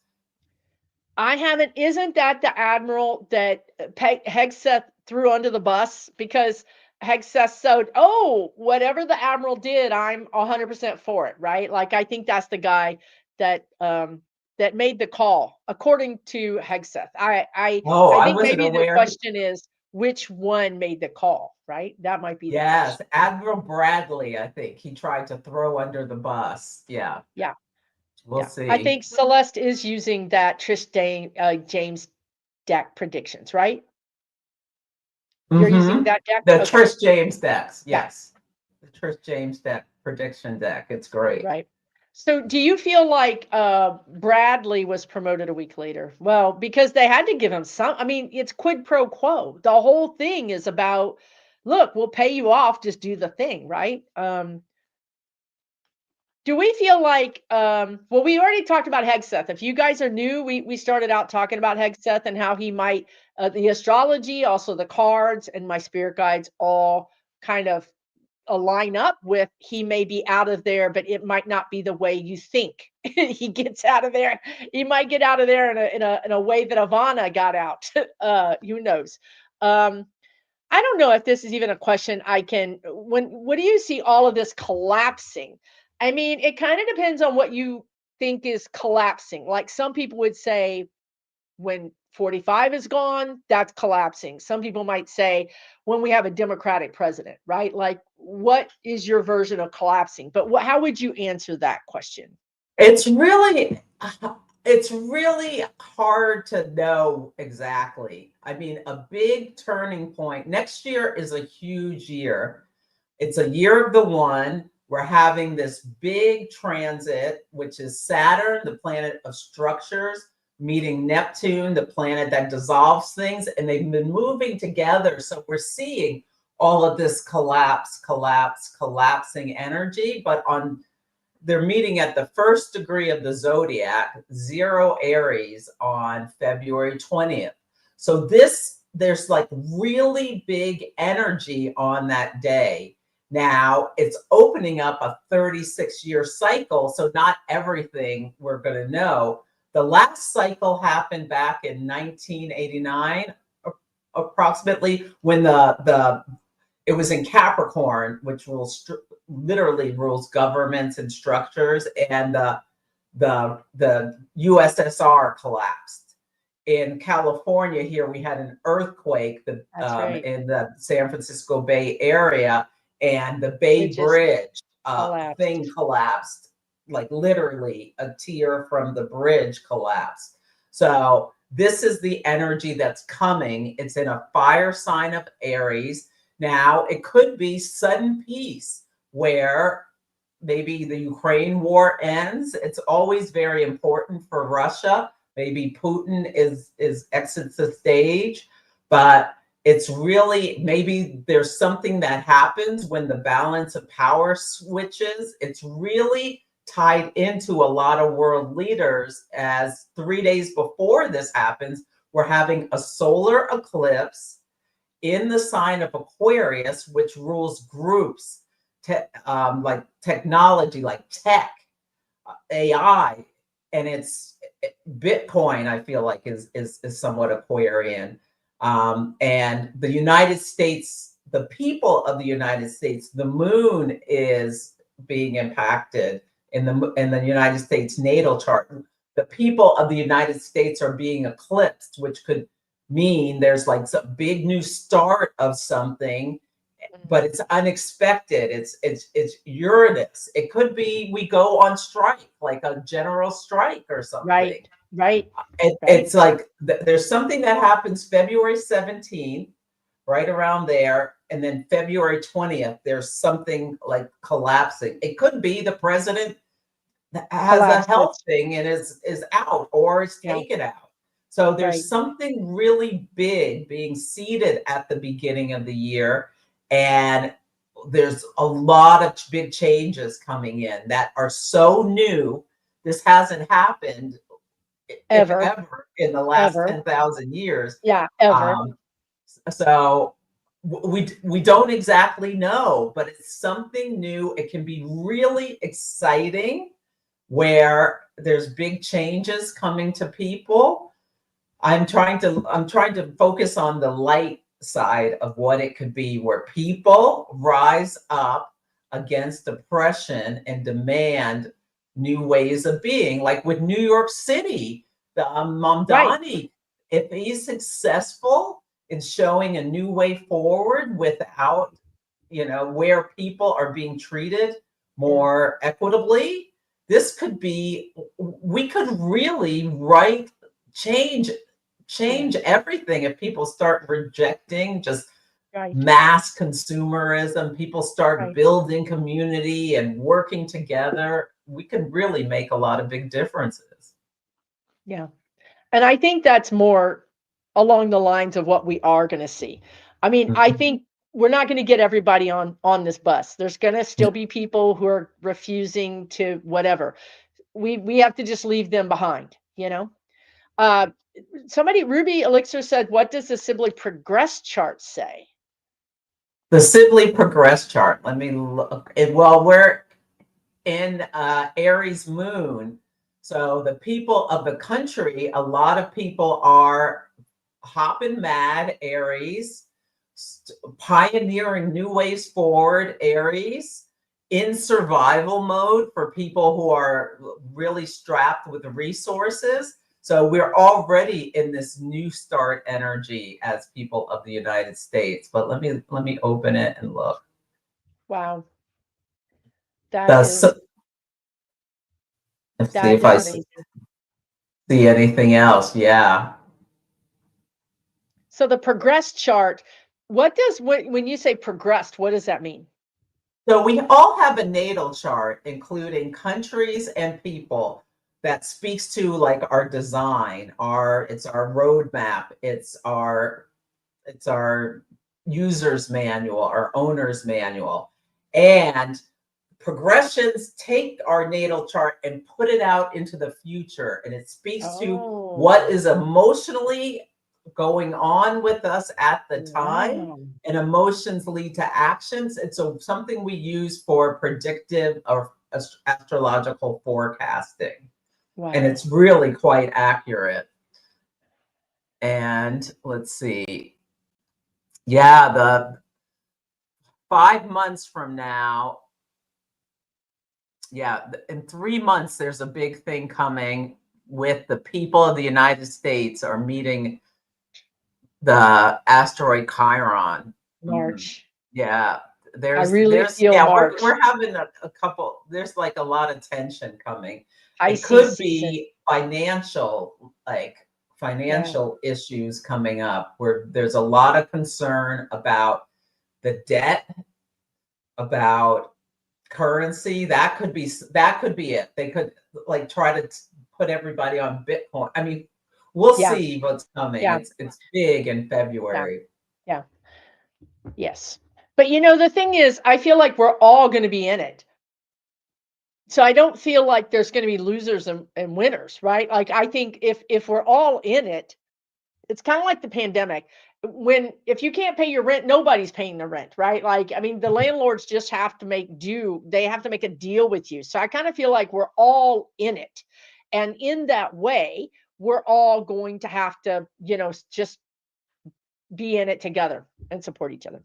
I haven't, isn't that the admiral that Hegseth threw under the bus? Because Hegseth said, "Oh, whatever the admiral did, I'm 100% for it." Right? Like I think that's the guy that that made the call, according to Hegseth. Oh, I I think wasn't maybe the aware. question is which one made the call, right? That might be the Yes, question. Admiral Bradley, I think he tried to throw under the bus. Yeah, Yeah, we'll yeah. I see. think Celeste is using that James deck predictions, right? You're using Mm-hmm. that deck? The Okay. Trish James decks. Yeah, Yes. The Trish James deck prediction deck. It's great. right. So do you feel like Bradley was promoted a week later? Well, because they had to give him some, I mean, it's quid pro quo. The whole thing is about, look, we'll pay you off, just do the thing, right? Do we feel like well, we already talked about Hegseth. If you guys are new, we started out talking about Hegseth and how he might the astrology, also the cards and my spirit guides all kind of line up with he may be out of there, but it might not be the way you think he gets out of there. He might get out of there in a way that Ivana got out. Who knows? Um, I don't know if this is even a question I can. When what do you see all of this collapsing? I mean, it kind of depends on what you think is collapsing. Like some people would say when 45 is gone, that's collapsing. Some people might say when we have a Democratic president, right? Like, what is your version of collapsing? But how would you answer that question? It's really it's really hard to know exactly. I mean, a big turning point. Next year is a huge year. It's a year of the one. We're having this big transit, which is Saturn, the planet of structures, meeting Neptune, the planet that dissolves things. And they've been moving together. So we're seeing all of this collapsing energy. But on they're meeting at the first degree of the zodiac, 0 Aries, on February 20th. So there's like really big energy on that day. Now it's opening up a 36-year cycle. So not everything we're going to know. The last cycle happened back in 1989, approximately, when it was in Capricorn, which literally rules governments and structures, and the USSR collapsed. In California, here we had an earthquake That's right. in the San Francisco Bay Area, and the Bay Bridges Bridge thing collapsed. collapsed, like literally a tier from the bridge collapsed. So this is the energy that's coming. It's in a fire sign of Aries. Now, it could be sudden peace where maybe the Ukraine war ends. It's always very important for Russia. Maybe Putin is exits the stage, but it's really, maybe there's something that happens when the balance of power switches. It's really tied into a lot of world leaders, as 3 days before this happens, we're having a solar eclipse in the sign of Aquarius, which rules groups, like technology, like tech, AI, and it's Bitcoin. I feel like is somewhat Aquarian, and the United States, the people of the United States, the moon is being impacted in the United States natal chart. The people of the United States are being eclipsed, which could mean there's like some big new start of something, but it's unexpected. It's Uranus. It could be we go on strike, like a general strike or something. Right. It's like there's something that happens February 17th, right around there, and then February 20th, there's something like collapsing. It could be the president has a health thing and is out or is taken out. So there's something really big being seeded at the beginning of the year, and there's a lot of big changes coming in that are so new. This hasn't happened ever in the last 10,000 years. Yeah, ever. So we don't exactly know, but it's something new. It can be really exciting where there's big changes coming to people. I'm trying to focus on the light side of what it could be, where people rise up against oppression and demand new ways of being, like with New York City, the Mamdani. If he's successful in showing a new way forward without, where people are being treated more equitably, this could be, we could really change everything if people start rejecting just mass consumerism. People start building community and working together. We can really make a lot of big differences. Yeah. And I think that's more along the lines of what we are going to see. I mean, I think we're not going to get everybody on this bus. There's going to still be people who are refusing to whatever. We have to just leave them behind, Somebody, Ruby Elixir said, what does the Sibley Progress chart say? The Sibley Progress chart. Let me look. Well, we're in Aries moon. So the people of the country, a lot of people are hopping mad, Aries, pioneering new ways forward, Aries, in survival mode for people who are really strapped with resources. So we're already in this new start energy as people of the United States. But let me open it and look. Wow. Let's see if I see anything else. Yeah. So the progressed chart, when you say progressed, what does that mean? So we all have a natal chart, including countries and people, that speaks to like our design, it's our roadmap, it's our user's manual, our owner's manual. And progressions take our natal chart and put it out into the future. And it speaks to what is emotionally going on with us at the time, and emotions lead to actions. It's something we use for predictive or astrological forecasting. And it's really quite accurate. And let's see. Yeah, the 5 months from now, in 3 months, there's a big thing coming with the people of the United States are meeting the asteroid Chiron. March. Yeah. I really feel March. We're having a couple, there's like a lot of tension coming. It could be financial issues coming up, where there's a lot of concern about the debt, about currency. That could be it. They could like try to put everybody on Bitcoin. I mean, we'll see what's coming. It's big in February. Yeah. Yes. But the thing is, I feel like we're all going to be in it. So I don't feel like there's going to be losers and winners, right? Like, I think if we're all in it, it's kind of like the pandemic. If you can't pay your rent, nobody's paying the rent, right? Like, I mean, the landlords just have to make do. They have to make a deal with you. So I kind of feel like we're all in it. And in that way, we're all going to have to, just be in it together and support each other.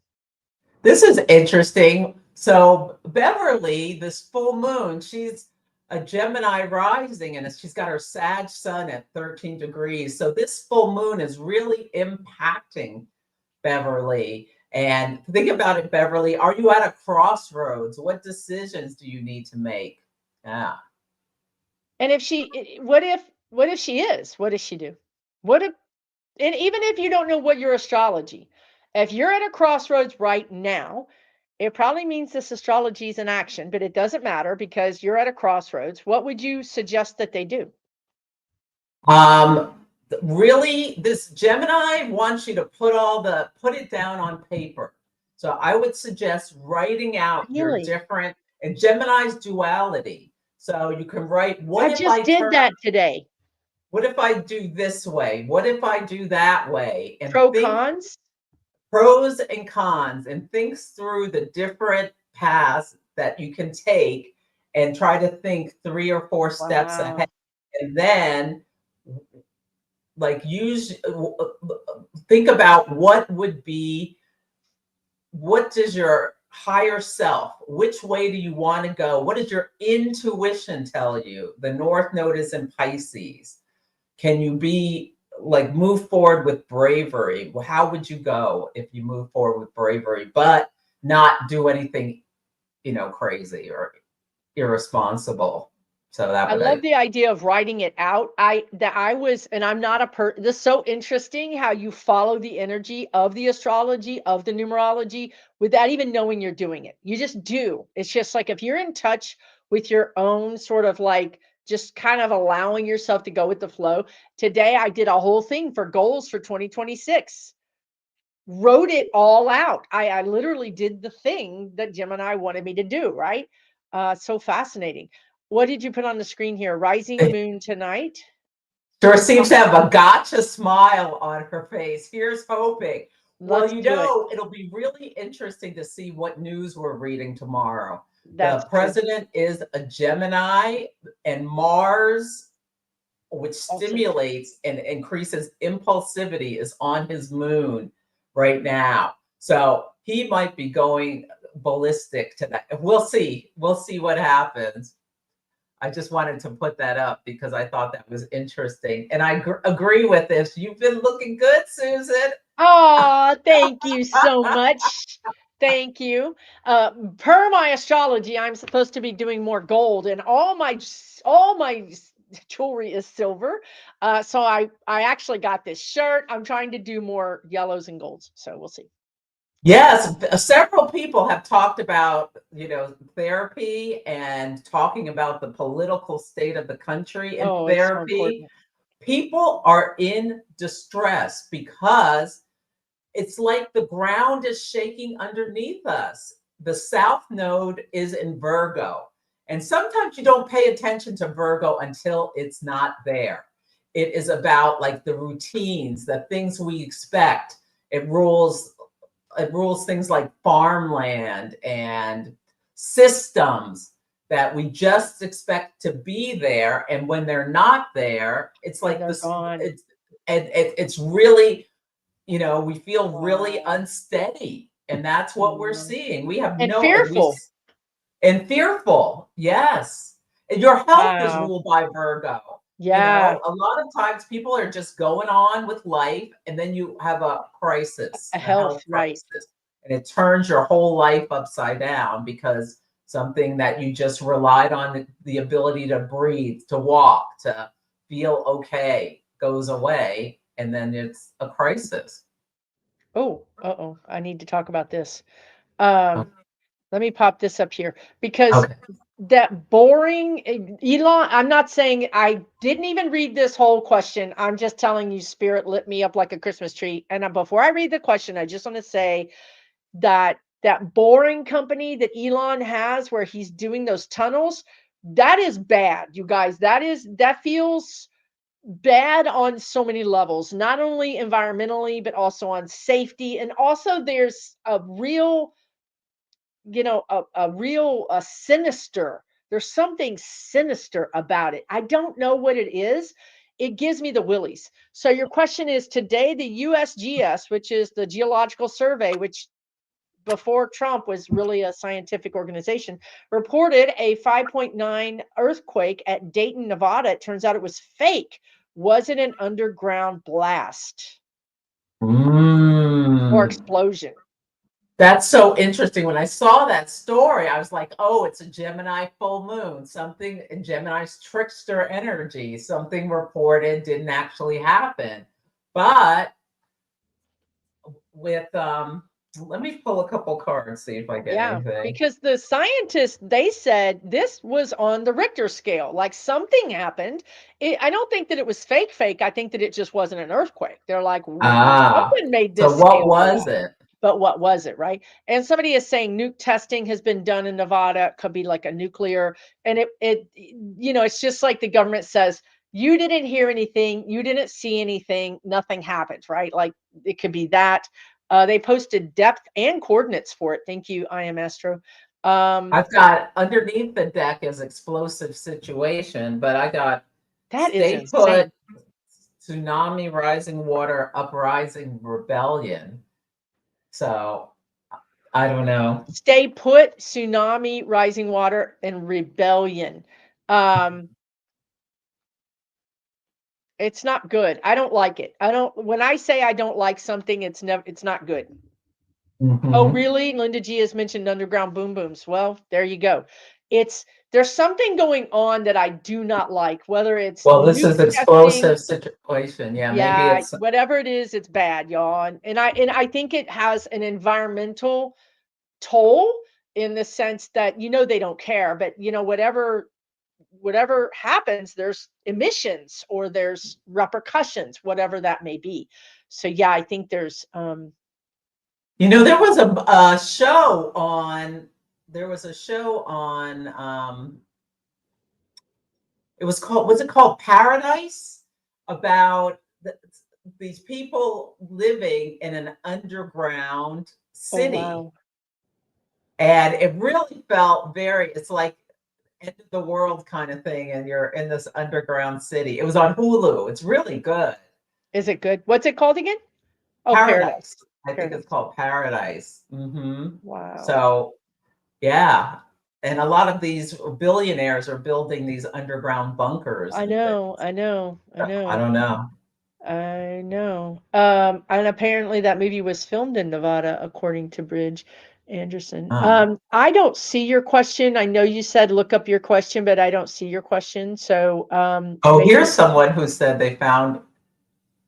This is interesting. So Beverly, this full moon, she's a Gemini rising, and she's got her Sag sun at 13 degrees. So this full moon is really impacting Beverly. And think about it, Beverly. Are you at a crossroads? What decisions do you need to make? Yeah. And if she, what if she is? What does she do? What if, and even if you don't know what your astrology, if you're at a crossroads right now, it probably means this astrology is in action, but it doesn't matter because you're at a crossroads. What would you suggest that they do? Um, really, this Gemini wants you to put it down on paper. So I would suggest writing out your Really? different, and Gemini's duality. So you can write, I just did that today. what if I do this way? What if I do that way? And Pro think cons. pros and cons and thinks through the different paths that you can take and try to think 3 or 4 steps ahead. Wow. And then like think about what does your higher self, which way do you want to go? What does your intuition tell you? The North Node is in Pisces. Can you move forward with bravery? Well, how would you go if you move forward with bravery, but not do anything, crazy or irresponsible? So that I would love the idea of writing it out. And I'm not this is so interesting how you follow the energy of the astrology, of the numerology, without even knowing you're doing it. You just do. It's just like if you're in touch with your own sort of like just kind of allowing yourself to go with the flow. Today, I did a whole thing for goals for 2026, wrote it all out. I literally did the thing that Gemini wanted me to do, right? So fascinating. What did you put on the screen here? Rising it moon tonight. sure seems to have a gotcha smile on her face. Here's hoping. Well, Let's do it. it'll be really interesting to see what news we're reading tomorrow. That's The good. president is a Gemini, and Mars, which Also, stimulates and increases impulsivity, is on his moon right now. So he might be going ballistic to that. We'll see. We'll see what happens. I just wanted to put that up because I thought that was interesting. And I agree with this. You've been looking good, Susan. oh, thank you so much. Thank you. Per my astrology, I'm supposed to be doing more gold, and all my jewelry is silver. So I actually got this shirt. I'm trying to do more yellows and golds. So we'll see. Yes, several people have talked about, therapy and talking about the political state of the country and Oh, it's so therapy. important. People are in distress because it's like the ground is shaking underneath us. The South Node is in Virgo. And sometimes you don't pay attention to Virgo until it's not there. It is about like the routines, the things we expect. It rules things like farmland and systems that we just expect to be there. And when they're not there, it's like They're this, gone. it's really, we feel really Wow. unsteady. And that's what we're Yeah. seeing. We have And no, and we, fearful. and fearful. Yes. And your health is Wow. ruled by Virgo. Yeah. A lot of times people are just going on with life, and then you have a crisis, A a health, health right. crisis, and it turns your whole life upside down because something that you just relied on, the ability to breathe, to walk, to feel okay, goes away, and then it's a crisis. Oh, uh-oh. I need to talk about this. Um, Let me pop this up here because Okay. that boring Elon, I'm not saying I didn't even read this whole question. I'm just telling you, spirit lit me up like a Christmas tree. And before I read the question, I just want to say that that boring company that Elon has where he's doing those tunnels, that is bad, you guys. That feels bad on so many levels, not only environmentally, but also on safety. And also there's a real a sinister, there's something sinister about it. I don't know what it is. It gives me the willies. So your question is, today the USGS, which is the Geological Survey, which before Trump was really a scientific organization, reported a 5.9 earthquake at Dayton, Nevada. It turns out it was fake. Was it an underground blast or explosion? That's so interesting. When I saw that story, I was like, oh, it's a Gemini full moon. Something in Gemini's trickster energy. Something reported didn't actually happen. But with let me pull a couple cards, see if I get anything. Because the scientists, they said this was on the Richter scale, like something happened. I don't think that it was fake. I think that it just wasn't an earthquake. They're like, something made this so what scale was it? But what was it, right? And somebody is saying nuke testing has been done in Nevada. It could be like a nuclear, and it's just like the government says, you didn't hear anything, you didn't see anything, nothing happened, right? Like it could be that. They posted depth and coordinates for it. Thank you, I am Astro. I've got underneath the deck is explosive situation, but I got that stay is insane. put, tsunami, rising water, uprising, rebellion. So I don't know. Stay put, tsunami, rising water, and rebellion. It's not good. I don't like it. When I say I don't like something, it's not good. Oh, really? Linda G has mentioned underground boom booms. Well, there you go. There's something going on that I do not like, whether it's this is explosive situation. Yeah, maybe it's whatever it is, it's bad, y'all. And I think it has an environmental toll in the sense that they don't care, but whatever happens, there's emissions or there's repercussions, whatever that may be. So yeah, I think there's there was a show on was it called Paradise, about these people living in an underground city. Oh, wow. And it really felt it's like end of the world kind of thing, and you're in this underground city. It was on Hulu. It's really good. Is it good? What's it called again? Oh, Paradise. I think it's called Paradise. Wow. So yeah, and a lot of these billionaires are building these underground bunkers. I know. I don't know. And apparently that movie was filmed in Nevada, according to Bridge Anderson. Oh. I don't see your question. I know you said look up your question, but I don't see your question. So here's someone who said they found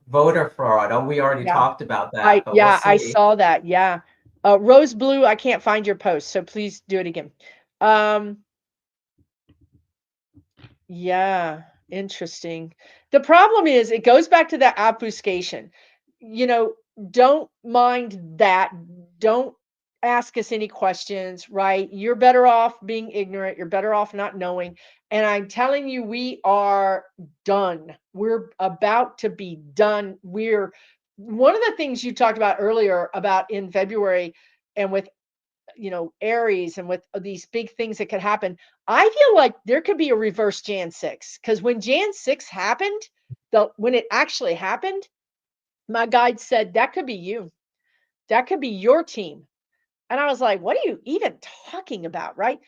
voter fraud. Oh, we already talked about that. I saw that. Yeah. Rose Blue, I can't find your post, so please do it again. Yeah, interesting. The problem is it goes back to that obfuscation. Don't mind that. Don't ask us any questions, right? You're better off being ignorant. You're better off not knowing. And I'm telling you, we are done. We're about to be done. One of the things you talked about earlier about in February and with Aries and with these big things that could happen, I feel like there could be a reverse Jan 6, because when Jan 6 happened, when it actually happened, my guide said that could be you. That could be your team. And I was like, what are you even talking about, right?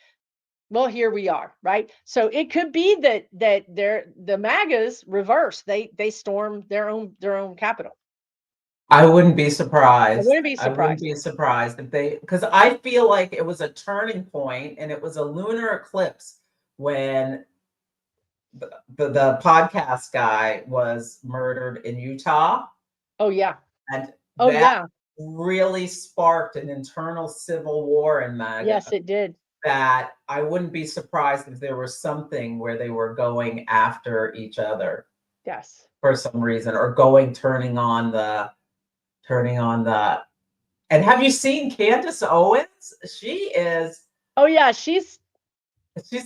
Well, here we are, right? So it could be that the MAGAs reverse. They storm their own capital. I wouldn't be surprised. I wouldn't be surprised if because I feel like it was a turning point, and it was a lunar eclipse when the podcast guy was murdered in Utah. Oh yeah. And that really sparked an internal civil war in MAGA. Yes, it did. That I wouldn't be surprised if there was something where they were going after each other. Yes. For some reason, or turning on the. And have you seen Candace Owens? She is. Oh yeah, she's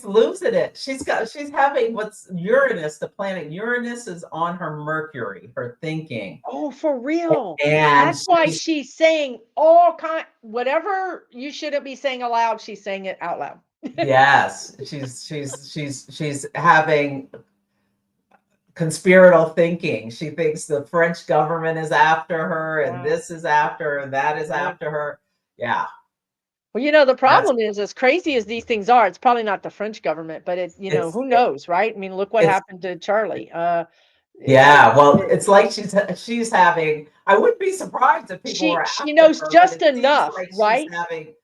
losing it. She's having what's Uranus, the planet Uranus is on her Mercury, her thinking. Oh, for real. And that's why she's saying whatever you shouldn't be saying aloud, she's saying it out loud. Yes, she's having conspiratorial thinking. She thinks the French government is after her, and this is after her, and that is after her. Yeah. Well, you know, the That's problem is, as crazy as these things are, it's probably not the French government, but it, you know, it's who knows, right? I mean, look what it's happened to Charlie. yeah. Well, it's like she's having. I wouldn't be surprised if people were she after knows her, but just it seems enough, like she's right? having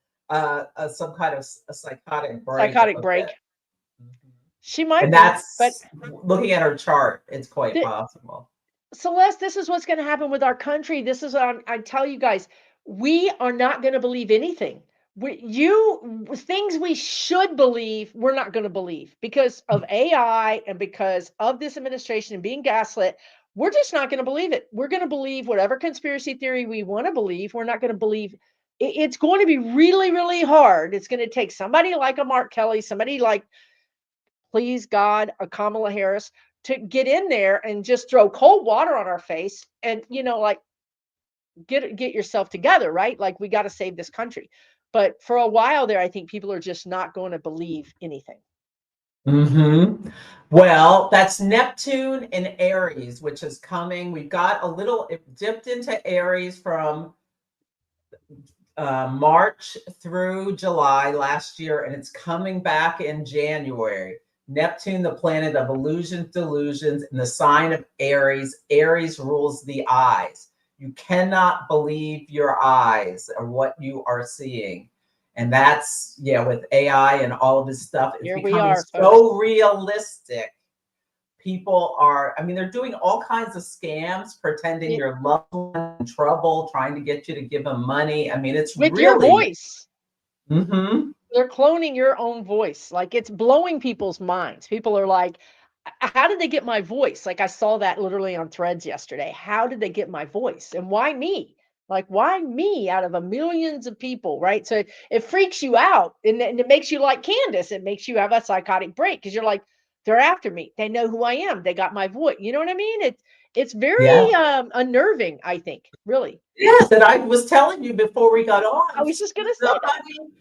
some kind of a psychotic break Psychotic a bit. break. Mhm. She And might be, but that's looking at her chart. It's quite the, possible. Celeste, this is what's going to happen with our country. This is I tell you guys, we are not going to believe anything. Things we should believe, we're not going to believe because of AI and because of this administration and being gaslit. We're just not going to believe it. We're going to believe whatever conspiracy theory we want to believe. We're not going to believe it's going to be really, really hard. It's going to take somebody like a Mark Kelly, somebody like, please God, a Kamala Harris to get in there and just throw cold water on our face and, you know, like, get yourself together, right? Like, we got to save this country. But for a while there, I think people are just not going to believe anything. Well, that's Neptune in Aries, which is coming. We've got a little, it dipped into Aries from March through July last year, and it's coming back in January. Neptune, the planet of illusions, delusions, in the sign of Aries. Aries rules the eyes. You cannot believe your eyes or what you are seeing. And that's, yeah, with AI and all of this stuff, it's Here we becoming are, folks. so realistic. People are, I mean, they're doing all kinds of scams, pretending It, your loved one in trouble, trying to get you to give them money. I mean, it's with your really, voice. mm-hmm. They're cloning your own voice. Like, it's blowing people's minds. People are like, how did they get my voice? Like, I saw that literally on Threads yesterday. How did they get my voice? And why me? Like, why me out of a millions of people, right? So it freaks you out and it makes you like Candace. It makes you have a psychotic break because you're like, they're after me. They know who I am. They got my voice. You know what I mean? It's very Yeah. unnerving, I think, really. Yes, and I was telling you before we got I on, was just gonna say that. somebody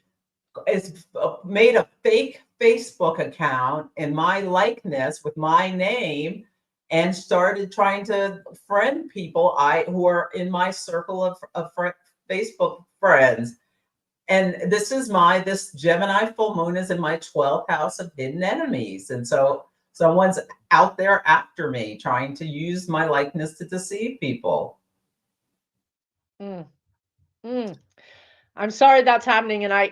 is made a fake Facebook account in my likeness with my name and started trying to friend people who are in my circle of Facebook friends. And this Gemini full moon is in my 12th house of hidden enemies. And so someone's out there after me trying to use my likeness to deceive people. Mm, mm. I'm sorry that's happening, and I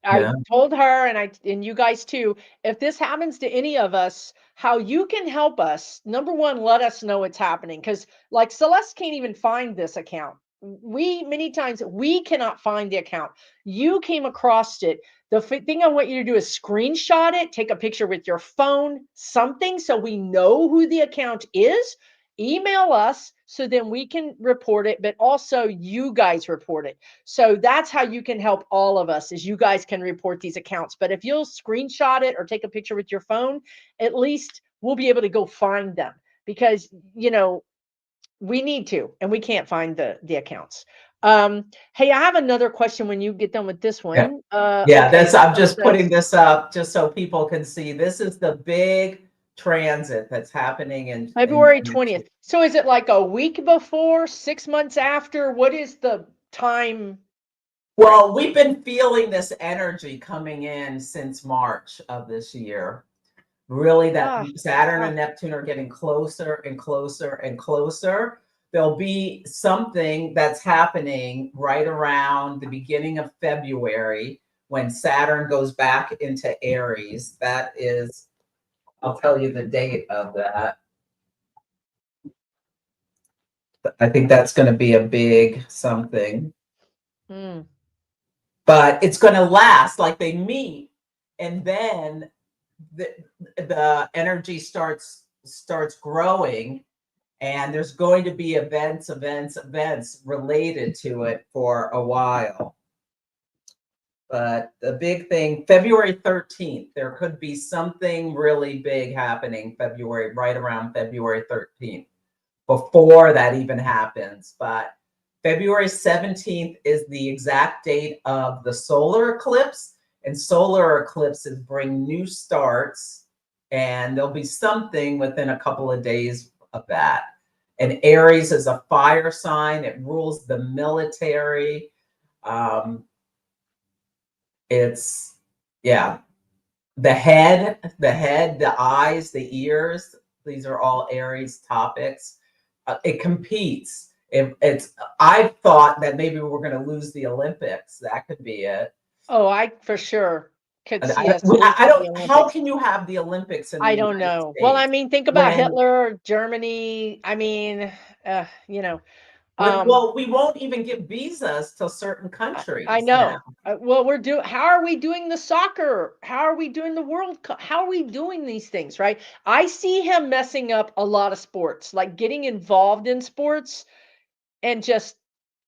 Yeah. told her, and you guys too, if this happens to any of us, how you can help us. Number one, let us know it's happening, because like Celeste can't even find this account. We many times we cannot find the account. You came across it. The thing I want you to do is screenshot it, take a picture with your phone, something so we know who the account is. Email us so then we can report it, but also you guys report it. So that's how you can help all of us is you guys can report these accounts. But if you'll screenshot it or take a picture with your phone, at least we'll be able to go find them because you know we need to and we can't find the accounts. Hey, I have another question when you get done with this Yeah. one. Yeah, Okay, that's I'm so it just putting says this up just so people can see. This is the big transit that's happening in February 20th. So is it like a week before, 6 months after? What is the time frame? well, we've been feeling this energy coming in since March of this year. Really, that Ah, Saturn ah. and Neptune are getting closer and closer and closer. There'll be something that's happening right around the beginning of February when Saturn goes back into Aries. That is, I'll tell you the date of that. I think that's going to be a big something, Hmm. but it's going to last. Like they meet, and then the the energy starts growing, and there's going to be events related to it for a while. But the big thing, February 13th, there could be something really big happening February, right around February 13th, before that even happens. But February 17th is the exact date of the solar eclipse, and solar eclipses bring new starts, and there'll be something within a couple of days of that. And Aries is a fire sign, it rules the military. Um, It's, yeah, the eyes, the ears, these are all Aries topics. It competes. I thought that maybe we were going to lose the Olympics. That could be it. Oh, I for sure could And see us losing I don't, the how Olympics. can you have the Olympics in the I don't United know. Well, I States mean, think about when Hitler, Germany. I mean, you know, well, we won't even give visas to certain I countries now. know. Well, we're doing. How are we doing the soccer? How are we doing the World Cup? How are we doing these things? Right? I see him messing up a lot of sports, like getting involved in sports and just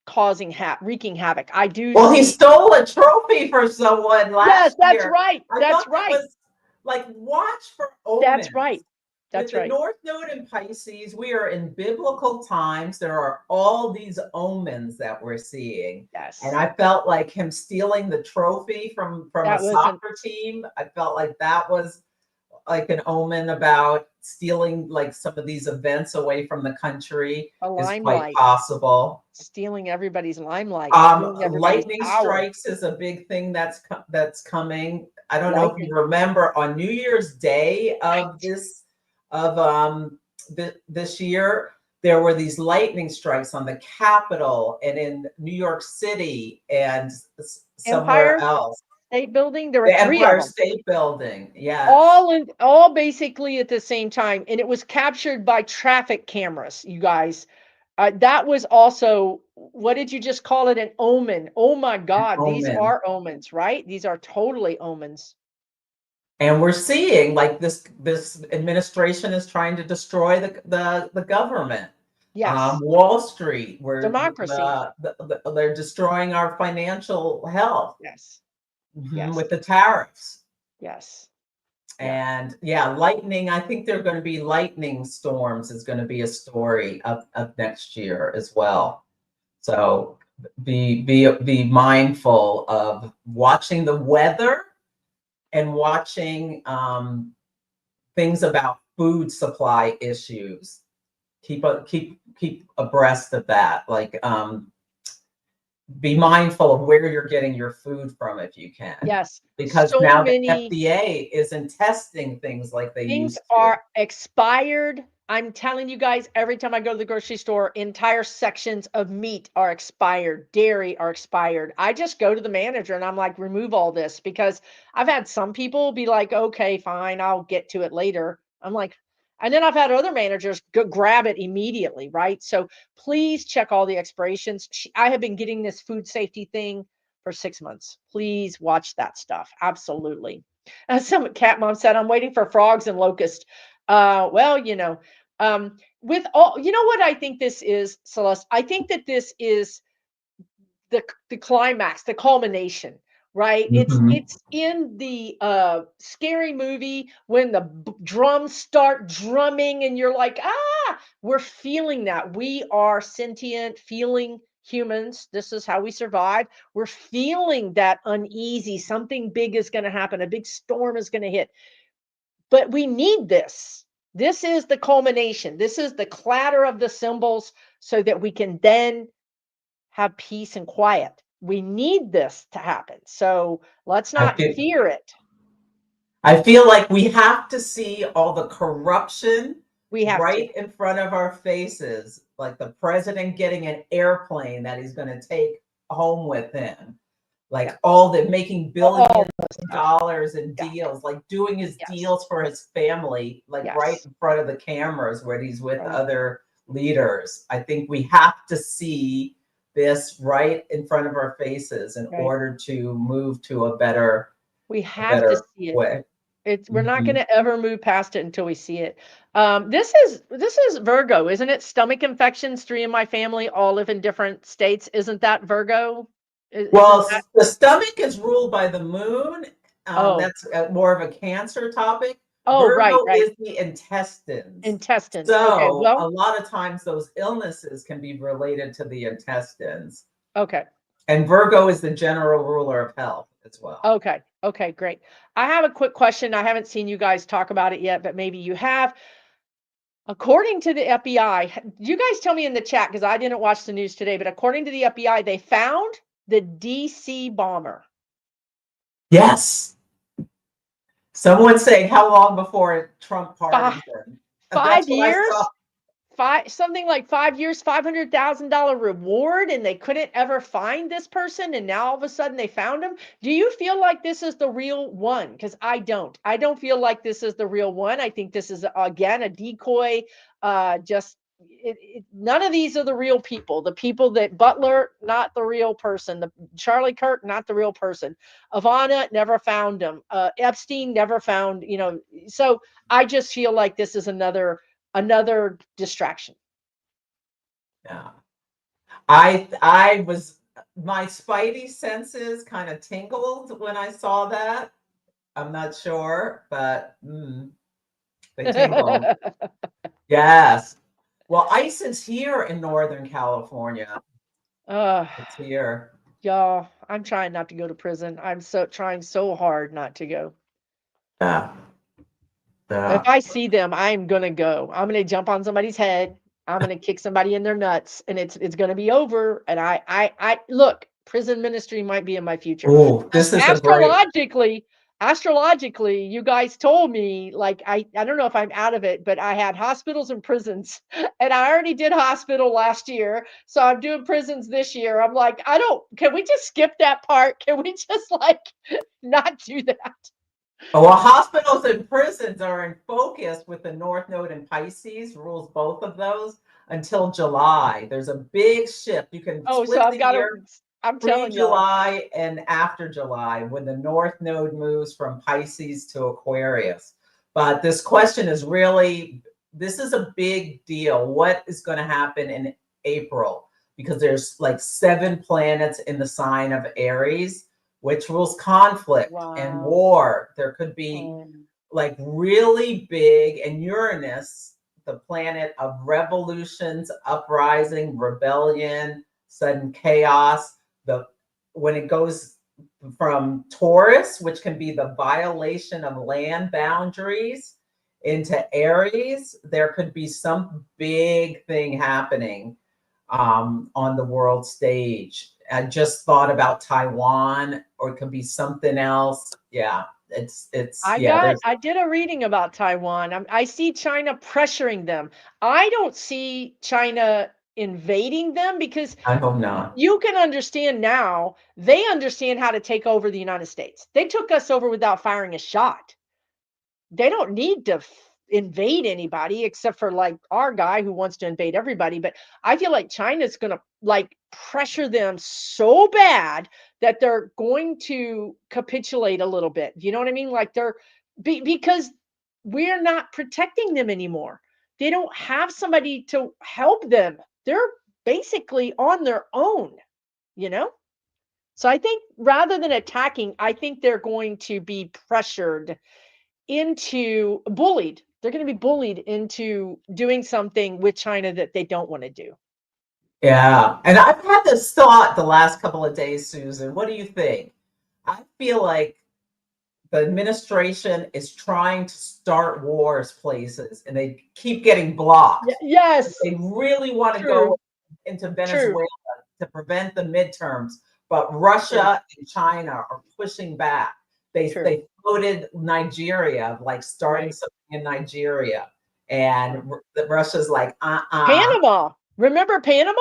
causing wreaking havoc. I do Well, he see. stole a trophy for someone Yes, last that's year. right. I That's thought that right. was like, watch for That's omens. right. With That's the right. North Node in Pisces, we are in biblical times. There are all these omens that we're seeing. And Yes. I felt like him stealing the trophy from a That wasn't soccer team. I felt like that was like an omen about stealing like some of these events away from the country a is quite limelight, possible. stealing everybody's limelight, stealing everybody's Lightning power. strikes is a big thing that's coming. I don't know if you Lightning. remember on New Year's Day of Right. this year, there were these lightning strikes on the Capitol and in New York City and somewhere Empire else. State Building, there were The 3 of Empire them. State Building. Yes. All basically at the same time, and it was captured by traffic cameras, you guys. That was also, what did you just call it? An omen. Oh my An God, these omen. are omens, right? These are totally omens. And we're seeing like this administration is trying to destroy the government. Yes. Wall Street, where Democracy. they're destroying our financial health Yes. Yes. with the tariffs. Yes. Yeah. And yeah, lightning, I think there are going to be lightning storms is going to be a story of next year as well. So be mindful of watching the weather and watching things about food supply issues. Keep abreast of that. Like be mindful of where you're getting your food from if you can, Yes. because So now the many FDA isn't testing things like they things used to. are expired. I'm telling you guys, every time I go to the grocery store, entire sections of meat are expired, dairy are expired. I just go to the manager and I'm like, remove all this, because I've had some people be like, okay, fine, I'll get to it later. I'm like, and then I've had other managers go grab it immediately, right? So please check all the expirations. I have been getting this food safety thing for 6 months. Please watch that stuff. Absolutely. Some cat mom said, I'm waiting for frogs and locusts. Well, with all, you know what I think this is, Celeste? I think that this is the climax, the culmination, right? Mhm. It's in the scary movie when the drums start drumming and you're like, ah, we're feeling that. We are sentient, feeling humans. This is how we survive. We're feeling that uneasy. Something big is going to happen. A big storm is going to hit. But we need this. This is the culmination. This is the clatter of the cymbals so that we can then have peace and quiet. We need this to happen. So let's I not feel fear it. I feel like we have to see all the corruption We have to. right in front of our faces, like the president getting an airplane that he's going to take home with him, Yeah. like all the making All billions the of stuff. dollars in Yeah. deals, like doing his Yes. deals for his family, like right Yes. in front of the cameras where he's with Right. other leaders. I think we have to see this right in front of our faces in Right. order to move to a better We a have to better see it. way. We're not going Mhm. to ever move past it until we see it. This is Virgo, isn't it? Stomach infections. 3 in my family all live in different states. Isn't that Virgo? Isn't Well, that? the stomach is ruled by the moon. Oh, That's more of a Cancer topic. oh, right, Virgo right. is the intestines. Intestines. Okay. So a Well, lot of times those illnesses can be related to the intestines. okay. And Virgo is the general ruler of health as well. Okay. Okay, great. I have a quick question. I haven't seen you guys talk about it yet, but maybe you have. According to the FBI, you guys tell me in the chat because I didn't watch the news today, but according to the FBI, they found the DC bomber. Yes. Someone's saying how long before Trump pardons them? That's Five what I saw. years, something like 5 years, $500,000 reward, and they couldn't ever find this person, and now all of a sudden they found him. Do you feel like this is the real one? Because I don't feel like this is the real one. I think this is again a decoy. Just none of these are the real people. The people that Butler, not the real person. The Charlie Kirk, not the real person. Ivana never found him. Epstein never found. So I just feel like this is another distraction. Yeah. I was, my spidey senses kind of tingled when I saw that. I'm not sure, but they tingled. Yes. Well, ice is here in Northern California. uh, It's here. y'all, I'm trying not to go to prison. I'm trying so hard not to go. Yeah. If Yeah. I see them, I'm gonna go. I'm gonna jump on somebody's head. I'm gonna kick somebody in their nuts, and it's gonna be over. And I look, prison ministry might be in my future. Oh, this is a great. Astrologically, you guys told me, like, I don't know if I'm out of it, but I had hospitals and prisons, and I already did hospital last year, so I'm doing prisons this year. I'm like, can we just skip that part? Can we just like not do that? Well, hospitals and prisons are in focus with the North Node and Pisces, rules both of those until July. There's a big shift. You can Oh, so split I've the got to, year I'm telling y'all. pre-July and after July when the North Node moves from Pisces to Aquarius. But this question is really, this is a big deal. What is going to happen in April? Because there's like 7 planets in the sign of Aries, which rules conflict and Wow. war. There could be like really big, and Uranus, the planet of revolutions, uprising, rebellion, sudden chaos. When it goes from Taurus, which can be the violation of land boundaries, into Aries, there could be some big thing happening on the world stage. I just thought about Taiwan, or it could be something else. Yeah, there's. I did a reading about Taiwan. I see China pressuring them. I don't see China invading them because I hope not. you can understand now, they understand how to take over the United States. They took us over without firing a shot. They don't need to invade anybody except for like our guy who wants to invade everybody. But I feel like China's going to like pressure them so bad that they're going to capitulate a little bit. You know what I mean? Like because we're not protecting them anymore. They don't have somebody to help them. They're basically on their own, you know? So I think rather than attacking, I think they're going to be pressured into bullied. They're going to be bullied into doing something with China that they don't want to do. Yeah, and I've had this thought the last couple of days, Susan. What do you think? I feel like the administration is trying to start wars places, and they keep getting blocked. Yes, They really want to true, go into true, Venezuela to prevent the midterms, but true, Russia and China are pushing back. true. They floated Nigeria, like starting Right. something in Nigeria, and Russia's like, Panama. Remember Panama?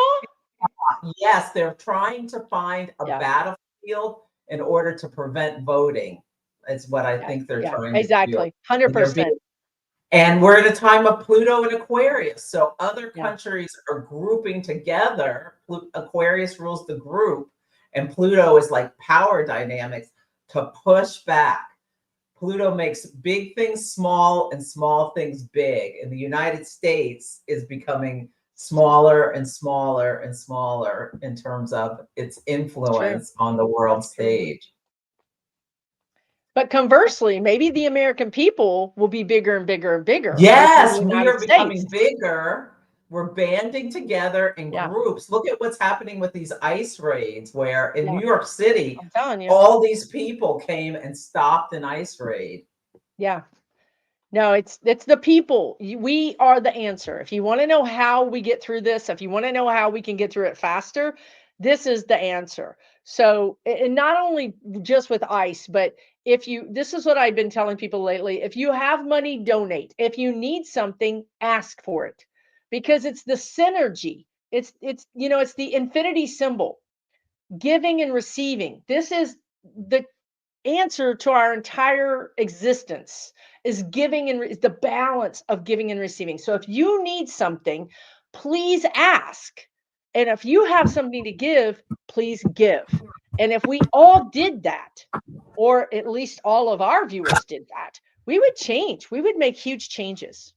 yes, they're trying to find a Yeah, battlefield in order to prevent voting. It's what I yeah, think they're yeah, trying to do. exactly. And they're being 100%. and we're in a time of Pluto and Aquarius. So other Yeah, countries are grouping together. Aquarius rules the group, and Pluto is like power dynamics to push back. Pluto makes big things small and small things big. And the United States is becoming smaller and smaller and smaller in terms of its it's true. influence on the world It's true. stage. But conversely, maybe the American people will be bigger and bigger and bigger within the Yes, we United are States. becoming bigger. We're banding together in Yeah, groups. Look at what's happening with these ICE raids, where in yeah. New York City, I'm telling you. all these people came and stopped an ICE raid. Yeah. No, it's the people. We are the answer. If you want to know how we get through this, if you want to know how we can get through it faster, This is the answer. So, and not only just with ice, but if you, this is what I've been telling people lately. If you have money, donate. If you need something, ask for it, because it's the synergy. It's the infinity symbol, giving and receiving. This is the answer to our entire existence, is giving and is the balance of giving and receiving. So if you need something, please ask. And if you have something to give, please give. And if we all did that, or at least all of our viewers did that, we would change. We would make huge changes.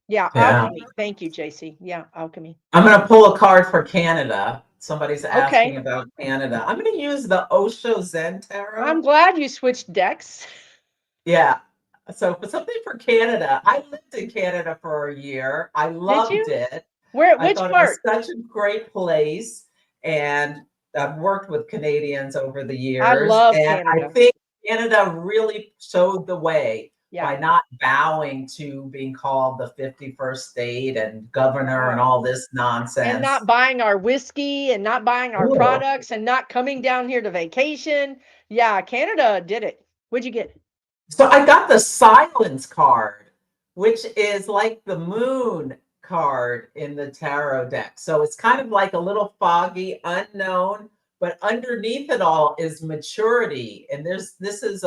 Yeah, Yeah. alchemy. Thank you, JC. Yeah, alchemy. I'm going to pull a card for Canada. Somebody's asking Okay. about Canada. I'm going to use the Osho Zen I'm Tarot. glad you switched decks. Yeah. So for something for Canada, I lived in Canada for a year. I Did loved you? it. Where, I which thought it was part? such a great place. And I've worked with Canadians over the I years. love And I Canada. think Canada really showed the way Yeah. by not bowing to being called the 51st state and governor and all this And nonsense. not buying our whiskey and not buying our Ooh. products and not coming down here to vacation. Yeah, Canada did it. What'd you get? So I got the silence card, which is like the moon card in the tarot deck. So it's kind of like a little foggy, unknown, but underneath it all is maturity. And this is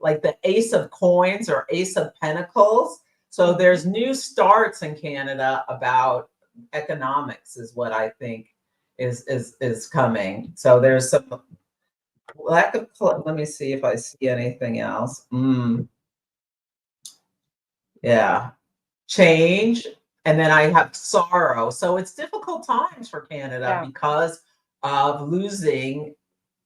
like the ace of coins or ace of pentacles. So there's new starts in Canada about economics is what I think is coming. So there's some lack of, let me see if I see anything else. Yeah. Change. And then I have sorrow. So it's difficult times for Canada Yeah. because of losing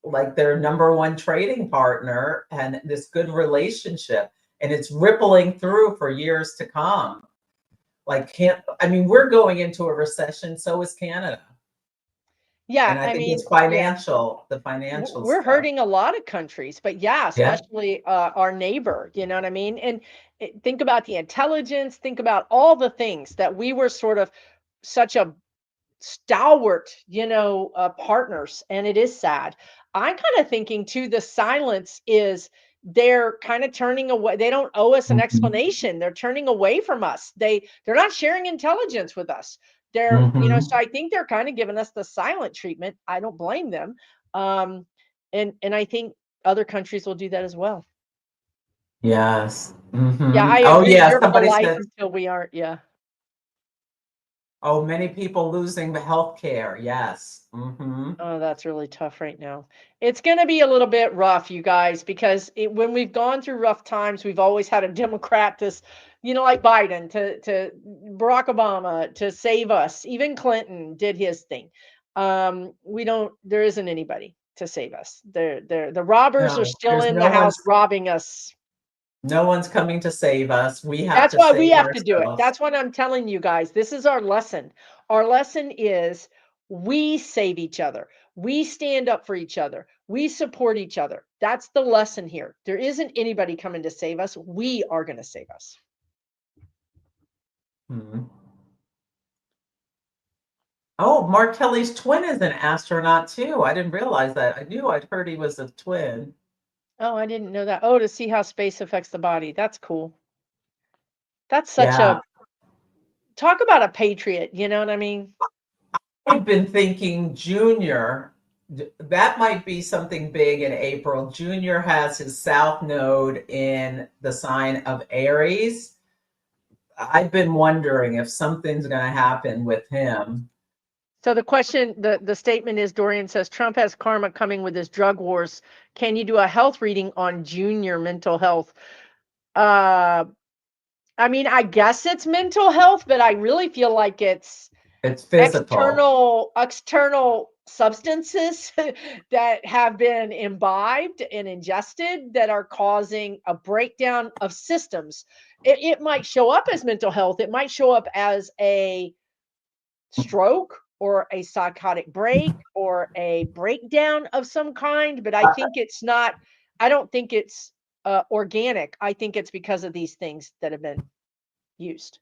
like their number one trading partner and this good relationship. And it's rippling through for years to come. Like, we're going into a recession, so is Canada. Yeah, And I I think mean, it's yeah, the financial we're stuff. hurting a lot of countries, but yeah, Yeah. especially our neighbor, you know what I mean? And think about the intelligence, think about all the things that we were sort of such a stalwart, partners, and it is sad. I'm kind of thinking too, the silence is they're kind of turning away. They don't owe us an Mhm. explanation. They're turning away from us. They're not sharing intelligence with us. So Mhm. I think they're kind of giving us the silent treatment. I don't blame them. Um, and I think other countries will do that as well. Yes. Yeah, I Oh, agree. yeah. We're Somebody polite said, until we aren't. Yeah. oh, many people losing the health care. Yes. Oh, that's really tough right now. It's going to be a little bit rough, you guys, because when we've gone through rough times, we've always had a Democrat like Biden, to Barack Obama to save us. Even Clinton did his thing. We don't. There isn't anybody to save us. The robbers are No, still there's in the house robbing us. no one's coming to save us. We have That's to why we save have to do it. ourselves. That's what I'm telling you guys. This is our lesson. Our lesson is we save each other. We stand up for each other. We support each other. That's the lesson here. There isn't anybody coming to save us. We are going to save us. Mhm. Oh, Mark Kelly's twin is an astronaut too. I didn't realize that. I'd heard he was a twin. Oh, I didn't know that. Oh, to see how space affects the body. That's cool. That's such Yeah. a talk about a patriot. You know what I mean? I've been thinking Junior, that might be something big in April. Junior has his south node in the sign of Aries. I've been wondering if something's going to happen with him. So the question, the statement is, Dorian says, Trump has karma coming with his drug wars. Can you do a health reading on Junior mental health? I mean, I guess it's mental health, but I really feel like it's It's physical. external substances that have been imbibed and ingested that are causing a breakdown of systems. It might show up as mental health. It might show up as a stroke or a psychotic break or a breakdown of some kind, but I don't think it's organic. I think it's because of these things that have been used.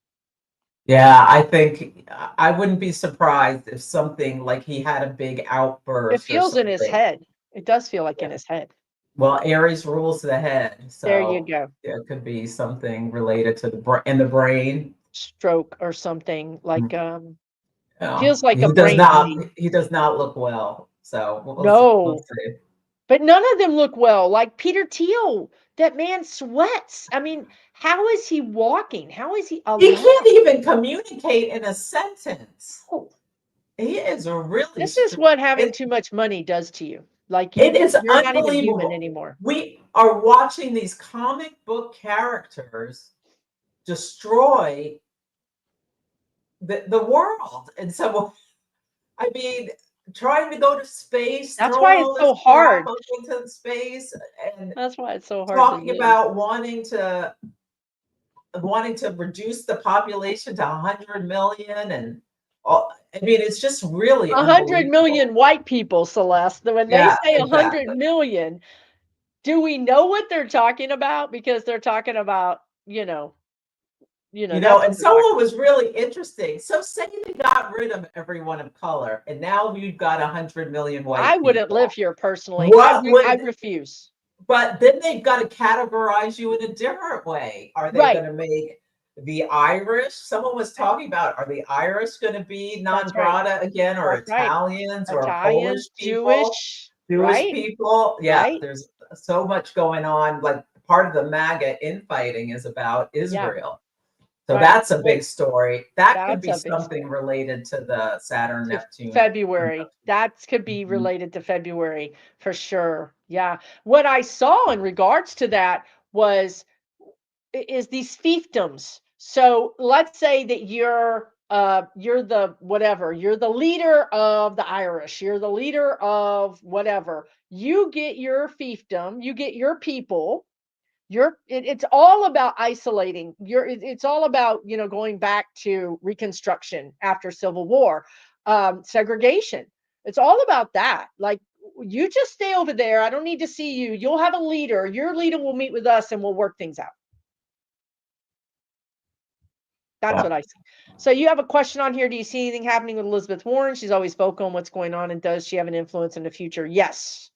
Yeah, I think I wouldn't be surprised if something like he had a big It outburst or feels in his something. head. It does feel like Yeah. in his head. Well, Aries rules the head, There you so go. there could be something related to the brain. Stroke or something like Yeah. feels like a brain bleed. He does not look well. So we'll No, see. but none of them look well. Like Peter Thiel, that man sweats. I mean, how is he walking? How is he He alive? can't even communicate in a sentence. Oh, He is a really this is what having it, too much money does to you. Like it is you're not even human unbelievable. anymore. We are watching these comic book characters destroy the world. And so, I mean, trying to go to space, That's throwing why it's all this so crap hard. up into space, and That's why it's so hard to talking live. about wanting to reduce the population to 100 million and all, I mean, it's just really 100 unbelievable. million white people, Celeste. When they Yeah, say 100 exactly. million, do we know what they're talking about? Because they're talking about, that's what And they're talking someone was really interesting. So say they got rid of everyone of color, and now we've got 100 million I white wouldn't live people. here personally. What I would refuse. But then they've got to categorize you in a different way. Are they Right. going to make the Irish? Someone was talking about, are the Irish going to be non That's right. grata again, or That's right. Italians, or Italians, Polish people, Jewish, Jewish right? people? Yeah, Right? there's so much going on. Like part of the MAGA infighting is about Yeah, Israel. So right. that's a Well, big story. That could that's be a big something story. related to the Saturn To Neptune February. That could be conjunction. related to February for sure. Yeah. What I saw in regards to that was is these fiefdoms. So let's say that you're the whatever, you're the leader of the Irish, you're the leader of whatever. You get your fiefdom, you get your people. It's all about isolating. It's all about going back to Reconstruction after Civil War, segregation. It's all about that. Like you just stay over there. I don't need to see you. You'll have a leader. Your leader will meet with us and we'll work things out. That's Yeah. what I see. So you have a question on here. Do you see anything happening with Elizabeth Warren? She's always vocal on what's going on, and does she have an influence in the future? Yes.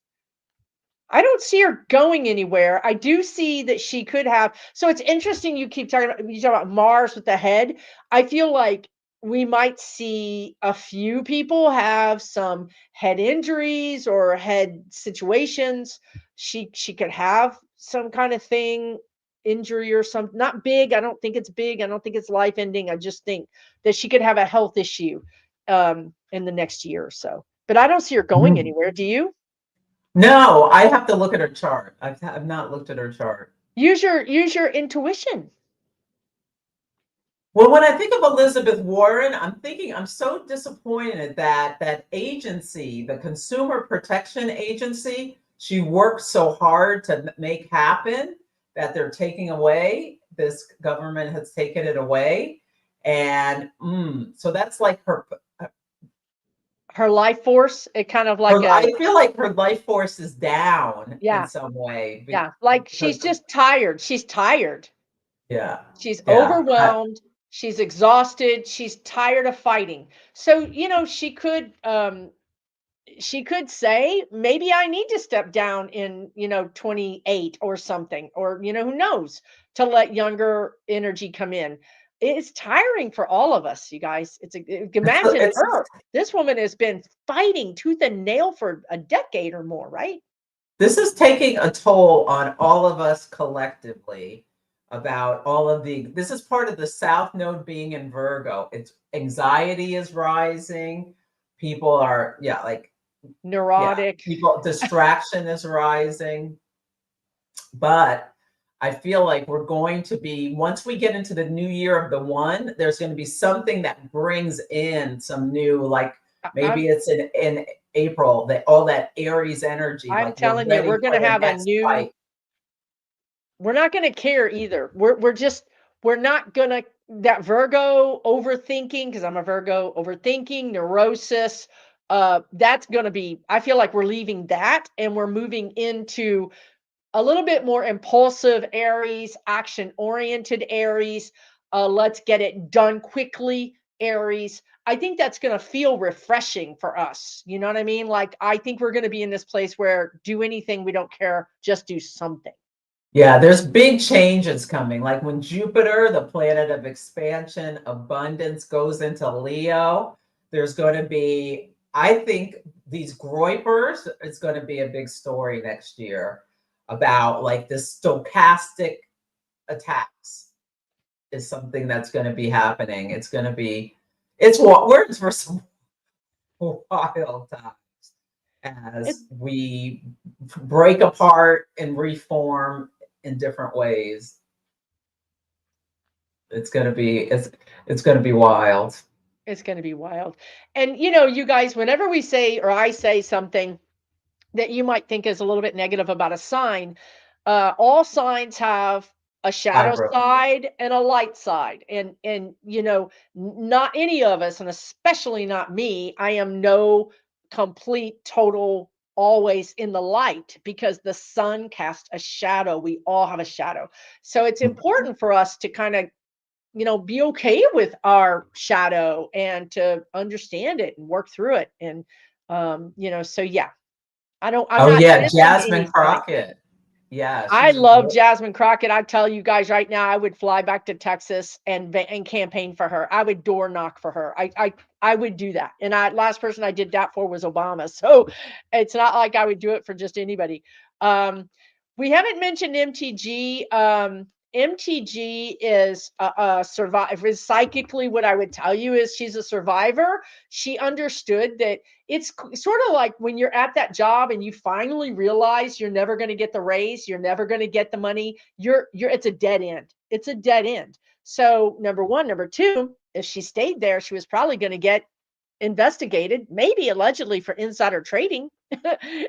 I don't see her going anywhere. I do see that she could have. So it's interesting. You talk about Mars with the head. I feel like we might see a few people have some head injuries or head situations. She could have some kind of thing, injury or something. Not big. I don't think it's big. I don't think it's life ending. I just think that she could have a health issue in the next year or so. But I don't see her going Mm. anywhere. Do you? No, I have to look at her chart. I've not looked at her chart. Use your intuition. Well, when I think of Elizabeth Warren, I'm thinking I'm so disappointed that that agency, the Consumer Protection Agency, she worked so hard to make happen that they're taking away. This government has taken it away. And so that's like Her life force, it kind of like her, a I feel like her life force is down in yeah, some way yeah, like she's because, just tired. She's tired. yeah, She's yeah. overwhelmed. She's exhausted. She's tired of fighting. So, she could say, maybe I need to step down in, 28 or something, or, who knows, to let younger energy come in. It's tiring for all of us, you guys. Imagine It's her. This woman has been fighting tooth and nail for a decade or more, right? This is taking a toll on all of us collectively about all of this is part of the South Node being in Virgo. It's anxiety is rising. People are, yeah, Neurotic. people, distraction is rising. But I feel like we're going to be, once we get into the new year of the one, there's going to be something that brings in some new, like I'm maybe it's in April, that all that Aries energy, I'm like we're telling you, ready for the next fight. we're not going to care either. We're not going to that Virgo overthinking, because I'm a Virgo, overthinking, neurosis. That's going to be, I feel like we're leaving that and we're moving into a little bit more impulsive Aries, action oriented Aries. let's get it done quickly, Aries. I think that's going to feel refreshing for us. You know what I mean? Like, I think we're going to be in this place where do anything, we don't care, just do something. Yeah, there's big changes coming. Like when Jupiter, the planet of expansion, abundance, goes into Leo, there's going to be, I think these groypers, it's going to be a big story next year about like this stochastic attacks is something that's going to be happening. It's going to be, it's what words for some wild times as we break apart and reform in different ways. It's gonna be it's gonna be wild. It's going to be wild. And, you know, you guys, whenever we say or I say something that you might think is a little bit negative about a sign, all signs have a shadow Hybrid. side and a light side. And you know, not any of us, and especially not me, I am no complete, total, always in the light because the sun casts a shadow. We all have a shadow. So it's important for us to kind of, you know, be okay with our shadow and to understand it and work through it. And you know, so yeah, I'm Oh not yeah, dissing Jasmine any sign. Crockett. Yeah, I she's love great. Jasmine Crockett. I tell you guys right now, I would fly back to Texas and campaign for her. I would door knock for her. I would do that. And I last person I did that for was Obama. So it's not like I would do it for just anybody. We haven't mentioned MTG. MTG is a survivor. Is psychically, what I would tell you is she's a survivor. She understood that it's sort of like when you're at that job and you finally realize you're never going to get the raise, you're never going to get the money. It's a dead end. It's a dead end. So number one, number two, if she stayed there, she was probably going to get investigated, maybe allegedly for insider trading.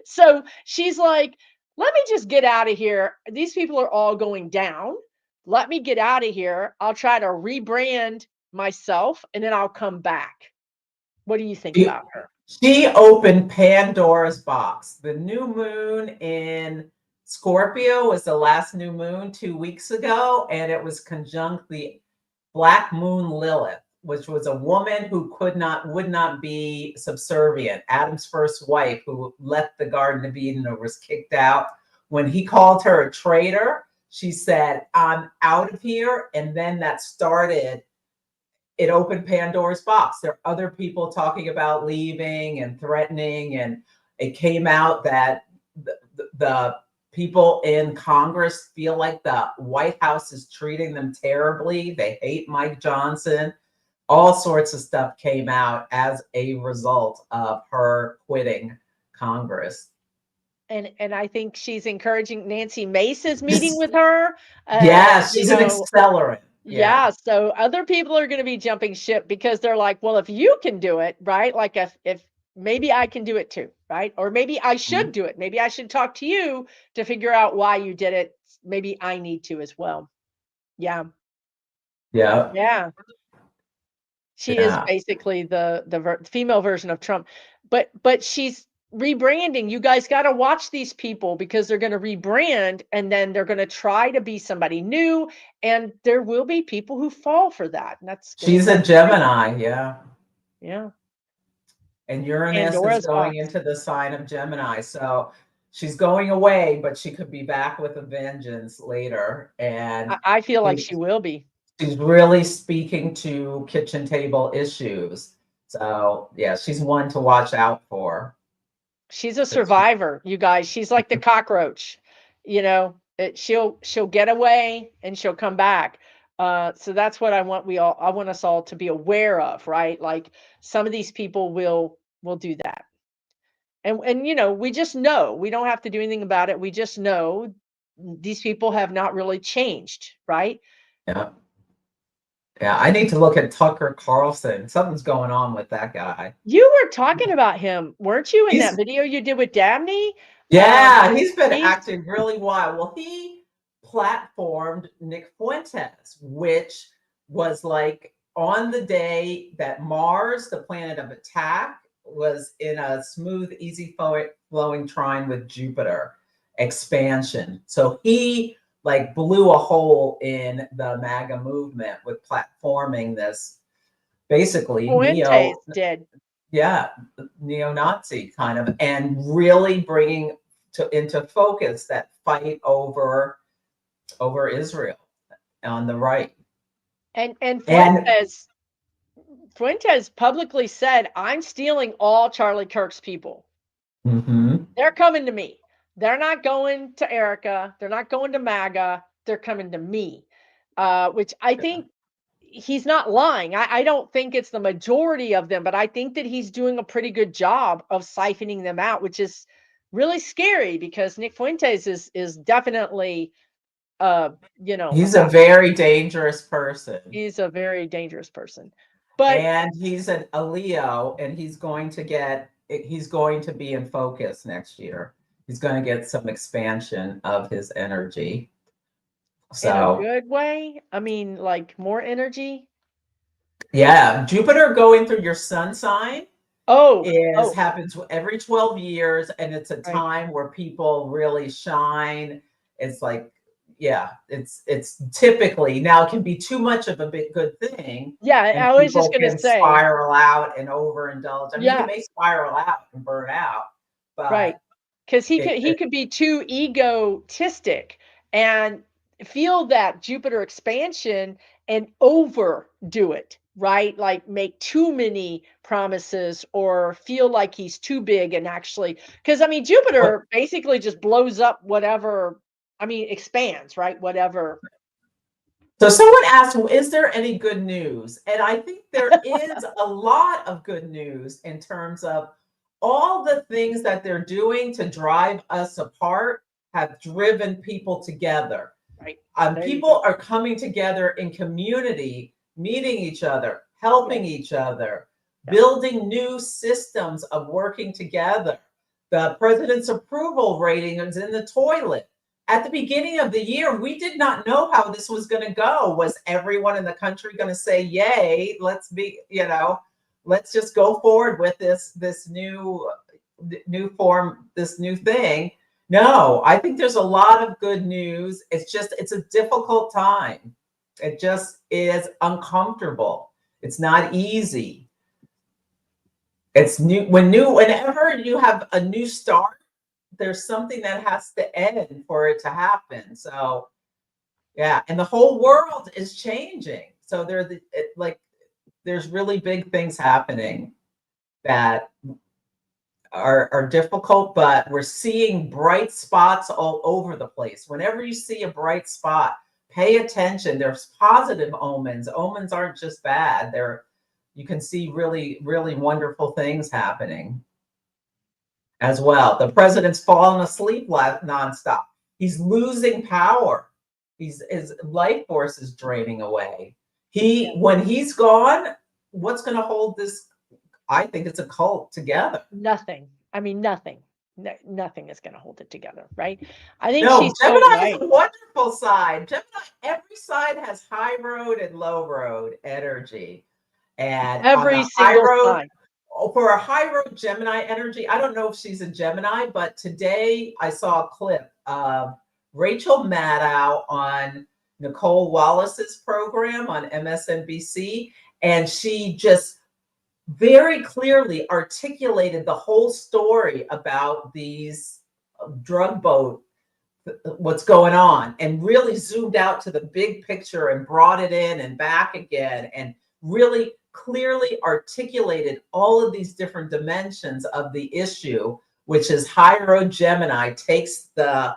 So she's like, let me just get out of here. These people are all going down. Let me get out of here. I'll try to rebrand myself and then I'll come back. What do you think She, about her? she opened Pandora's box. The new moon in Scorpio was the last new moon 2 weeks ago, and it was conjunct the Black Moon Lilith, which was a woman who would not be subservient. Adam's first wife, who left the Garden of Eden or was kicked out. When he called her a traitor, she said, I'm out of here. And then that started, it opened Pandora's box. There are other people talking about leaving and threatening. And it came out that the people in Congress feel like the White House is treating them terribly. They hate Mike Johnson. All sorts of stuff came out as a result of her quitting Congress. And I think she's encouraging. Nancy Mace is meeting with her. Yeah, You she's an know, accelerant. yeah. Yeah. So other people are going to be jumping ship because they're like, well, if you can do it, right? Like if maybe I can do it too, right? Or maybe I should do it. Maybe I should talk to you to figure out why you did it. Maybe I need to as well. Yeah. Yeah. Yeah. She is Yeah. basically the female version of Trump, but she's rebranding. You guys got to watch these people because they're going to rebrand and then they're going to try to be somebody new, and there will be people who fall for that, and that's going to She's a set you free. Gemini. Yeah. Yeah, And Uranus is Pandora's going box. into the sign of Gemini. So she's going away, but she could be back with a vengeance later. And I feel like she she's will be. really speaking to kitchen table issues. So yeah, she's one to watch out for. She's a survivor, you guys. She's like the cockroach. You know, she'll get away and she'll come back. So that's what I want us all to be aware of, right? Like some of these people will do that. And you know, we just know. We don't have to do anything about it. We just know these people have not really changed, right? Yeah. Yeah. I need to look at Tucker Carlson. Something's going on with that guy. You were talking about him, weren't you, in that He's video you did with Dabney? Yeah, he's been He's acting really wild. Well, he platformed Nick Fuentes, which was like on the day that Mars, the planet of attack, was in a smooth, easy flowing trine with Jupiter expansion. So he like blew a hole in the MAGA movement with platforming this basically Fuentes did. neo-Nazi kind of, and really bringing into focus that fight over Israel on the right. And And Fuentes publicly said, I'm stealing all Charlie Kirk's people. mhm. They're coming to me. They're not going to Erica. They're not going to MAGA. They're coming to me, which I think he's not lying. I don't think it's the majority of them, but I think that he's doing a pretty good job of siphoning them out, which is really scary because Nick Fuentes is definitely, He's a very dangerous person. He's a very dangerous person. But and he's a Leo, and he's going to be in focus next year. He's going to get some expansion of his energy. So in a good way. I mean, like more energy. Yeah, Jupiter going through your sun sign happens every 12 years, and it's a time where people really shine. It's like, yeah, it's typically, now it can be too much of a good thing. Yeah, I was just going to say, spiral out and overindulge. I mean, he may spiral out and burn out, but because he could be too egotistic and feel that Jupiter expansion and overdo it, right? Like make too many promises or feel like he's too big, and actually, because I mean, Jupiter basically just blows up whatever, I mean, expands, right? Whatever. So someone asked, well, is there any good news? And I think there is a lot of good news in terms of all the things that they're doing to drive us apart have driven people together. Right. People are coming together in community, meeting each other, helping each other, building new systems of working together. The president's approval rating is in the toilet. At the beginning of the year, we did not know how this was going to go. Was everyone in the country going to say, yay, let's just go forward with this new form, this new thing? No, I think there's a lot of good news. It's a difficult time. It just is uncomfortable. It's not easy. It's new. Whenever you have a new start, there's something that has to end for it to happen. So, yeah, and the whole world is changing. So there's really big things happening that are difficult, but we're seeing bright spots all over the place. Whenever you see a bright spot, pay attention. There's positive omens. Omens aren't just bad. You can see really, really wonderful things happening as well. The president's fallen asleep nonstop. He's losing power. His life force is draining away. When he's gone, what's going to hold this? I think it's a cult together. Nothing. I mean, nothing. Nothing is going to hold it together, right? I think Gemini is a wonderful sign. Gemini, every sign has high road and low road energy, and every single sign. For a high road Gemini energy, I don't know if she's a Gemini, but today I saw a clip of Rachel Maddow on Nicole Wallace's program on MSNBC, and she just very clearly articulated the whole story about these drug boat, what's going on, and really zoomed out to the big picture and brought it in and back again, and really clearly articulated all of these different dimensions of the issue, which is high road Gemini takes the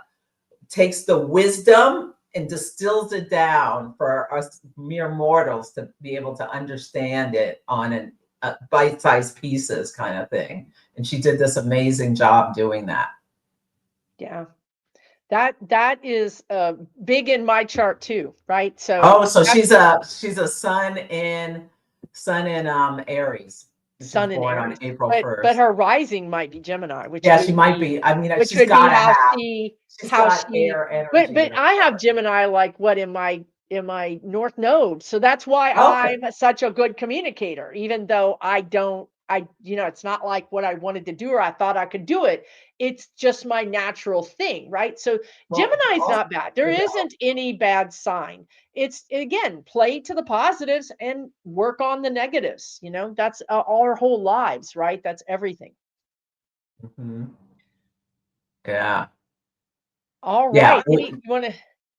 wisdom and distills it down for us mere mortals to be able to understand it on bite-sized pieces kind of thing. And she did this amazing job doing that. Yeah. That is big in my chart too, right? So she's a sun in Aries. Sun in born Aries. On April 1st. But her rising might be Gemini, which she might be. I mean, which she's got air energy. But I have Gemini in my North Node, so that's why I'm such a good communicator, even though I don't it's not like what I wanted to do or I thought I could do it. It's just my natural thing, right? So Well, Gemini is also, not bad. There isn't any bad sign. It's again, play to the positives and work on the negatives. That's all our whole lives, right? That's everything. mhm. Yeah. All Yeah. right. You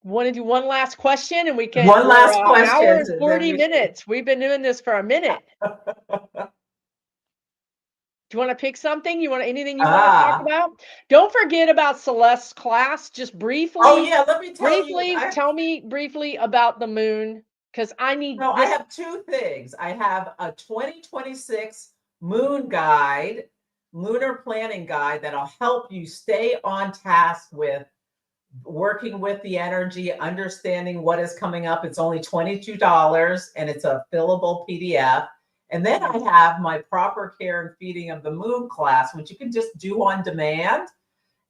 want to do one last question and One we're last hour question, and and then 40 we should. minutes. We've been doing this for a minute. Do you want to pick something? Anything you want to talk Ah. about? Don't forget about Celeste's class. Just Oh yeah, let me tell you. tell me briefly about the moon because I need No, I this. have two things. I have a 2026 moon guide, lunar planning guide that'll help you stay on task with working with the energy, understanding what is coming up. It's only $22 and it's a fillable PDF. And then I have my proper care and feeding of the moon class, which you can just do on demand.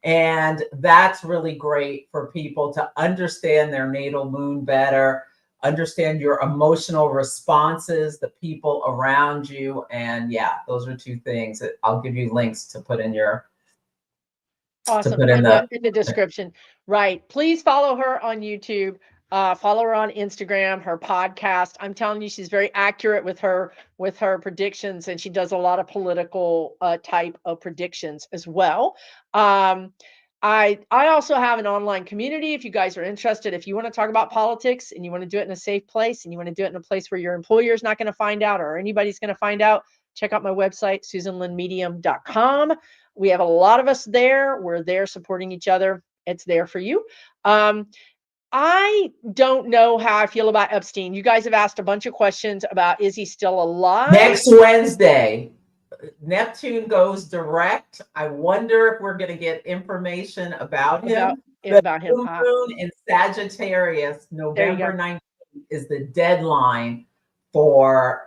And that's really great for people to understand their natal moon better, understand your emotional responses, the people around you. And yeah, those are two things that I'll give you links to put in your Awesome. In the description. Right. Please follow her on YouTube. Follow her on Instagram, her podcast. I'm telling you, she's very accurate with her predictions, and she does a lot of political type of predictions as well. I also have an online community if you guys are interested. If you want to talk about politics and you want to do it in a safe place and you want to do it in a place where your employer is not going to find out or anybody's going to find out, check out my website, SusanLynnMedium.com. We have a lot of us there. We're there supporting each other. It's there for you. I don't know how I feel about Epstein. You guys have asked a bunch of questions about is he still alive? Next Wednesday, Neptune goes direct. I wonder if we're going to get information about him. About him. Moon in Sagittarius, There you go. November 19th is the deadline for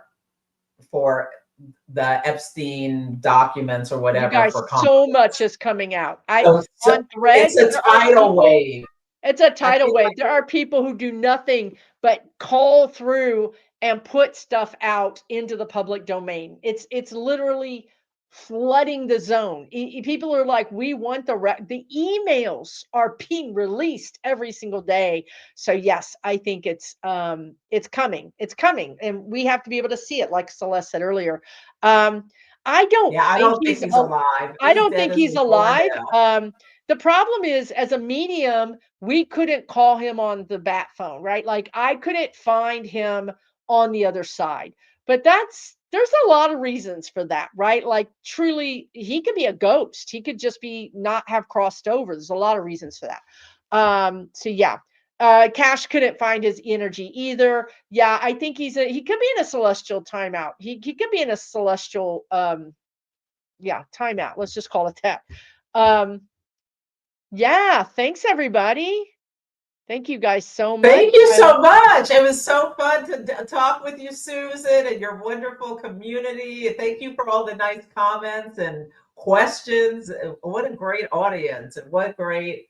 the Epstein documents or whatever. You guys, so much is coming out. On Threads, it's a tidal wave. It's a tidal wave. There are people who do nothing but call through and put stuff out into the public domain. It's literally flooding the zone. People are like, we want the emails are being released every single day. So yes, I think it's coming. It's coming, and we have to be able to see it, like Celeste said earlier. I don't think he's alive. I don't think he's alive. The problem is, as a medium, we couldn't call him on the bat phone, right? Like I couldn't find him on the other side. But there's a lot of reasons for that, right? Like truly, he could be a ghost. He could just be not have crossed over. There's a lot of reasons for that. So yeah. Cash couldn't find his energy either. Yeah, I think he could be in a celestial timeout. He could be in a celestial timeout. Let's just call it that. Yeah, thanks everybody. Thank you guys so much. Thank you so much. It was so fun to talk with you, Susan, and your wonderful community. Thank you for all the nice comments and questions. What a great audience, and what great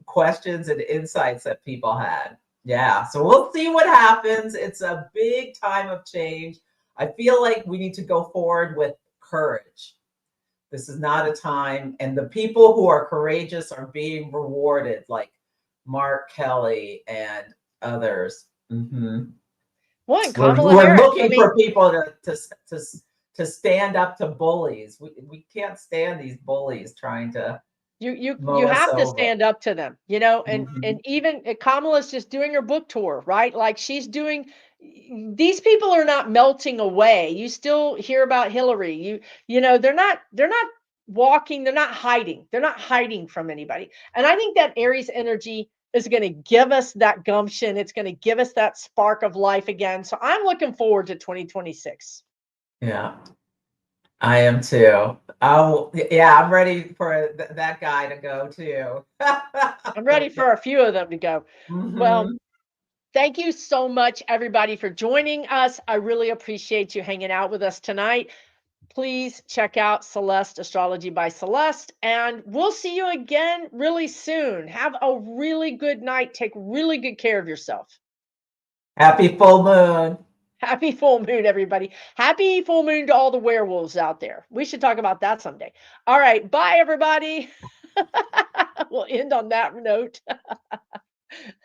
questions and insights that people had. Yeah, so we'll see what happens. It's a big time of change. I feel like we need to go forward with courage. This is not a time, and the people who are courageous are being rewarded, like Mark Kelly and others. Mm-hmm. We're looking for people to stand up to bullies. We can't stand these bullies trying to. You have to stand up to them, and even Kamala's just doing her book tour, right? Like she's doing. These people are not melting away. You still hear about Hillary. They're not walking. They're not hiding. They're not hiding from anybody. And I think that Aries energy is going to give us that gumption. It's going to give us that spark of life again. So I'm looking forward to 2026. Yeah. I am too. Oh, yeah, I'm ready for that guy to go too. I'm ready for a few of them to go. Well, thank you so much, everybody, for joining us. I really appreciate you hanging out with us tonight. Please check out Celeste Astrology by Celeste, and we'll see you again really soon. Have a really good night. Take really good care of yourself. Happy full moon. Happy full moon, everybody. Happy full moon to all the werewolves out there. We should talk about that someday. All right. Bye, everybody. We'll end on that note.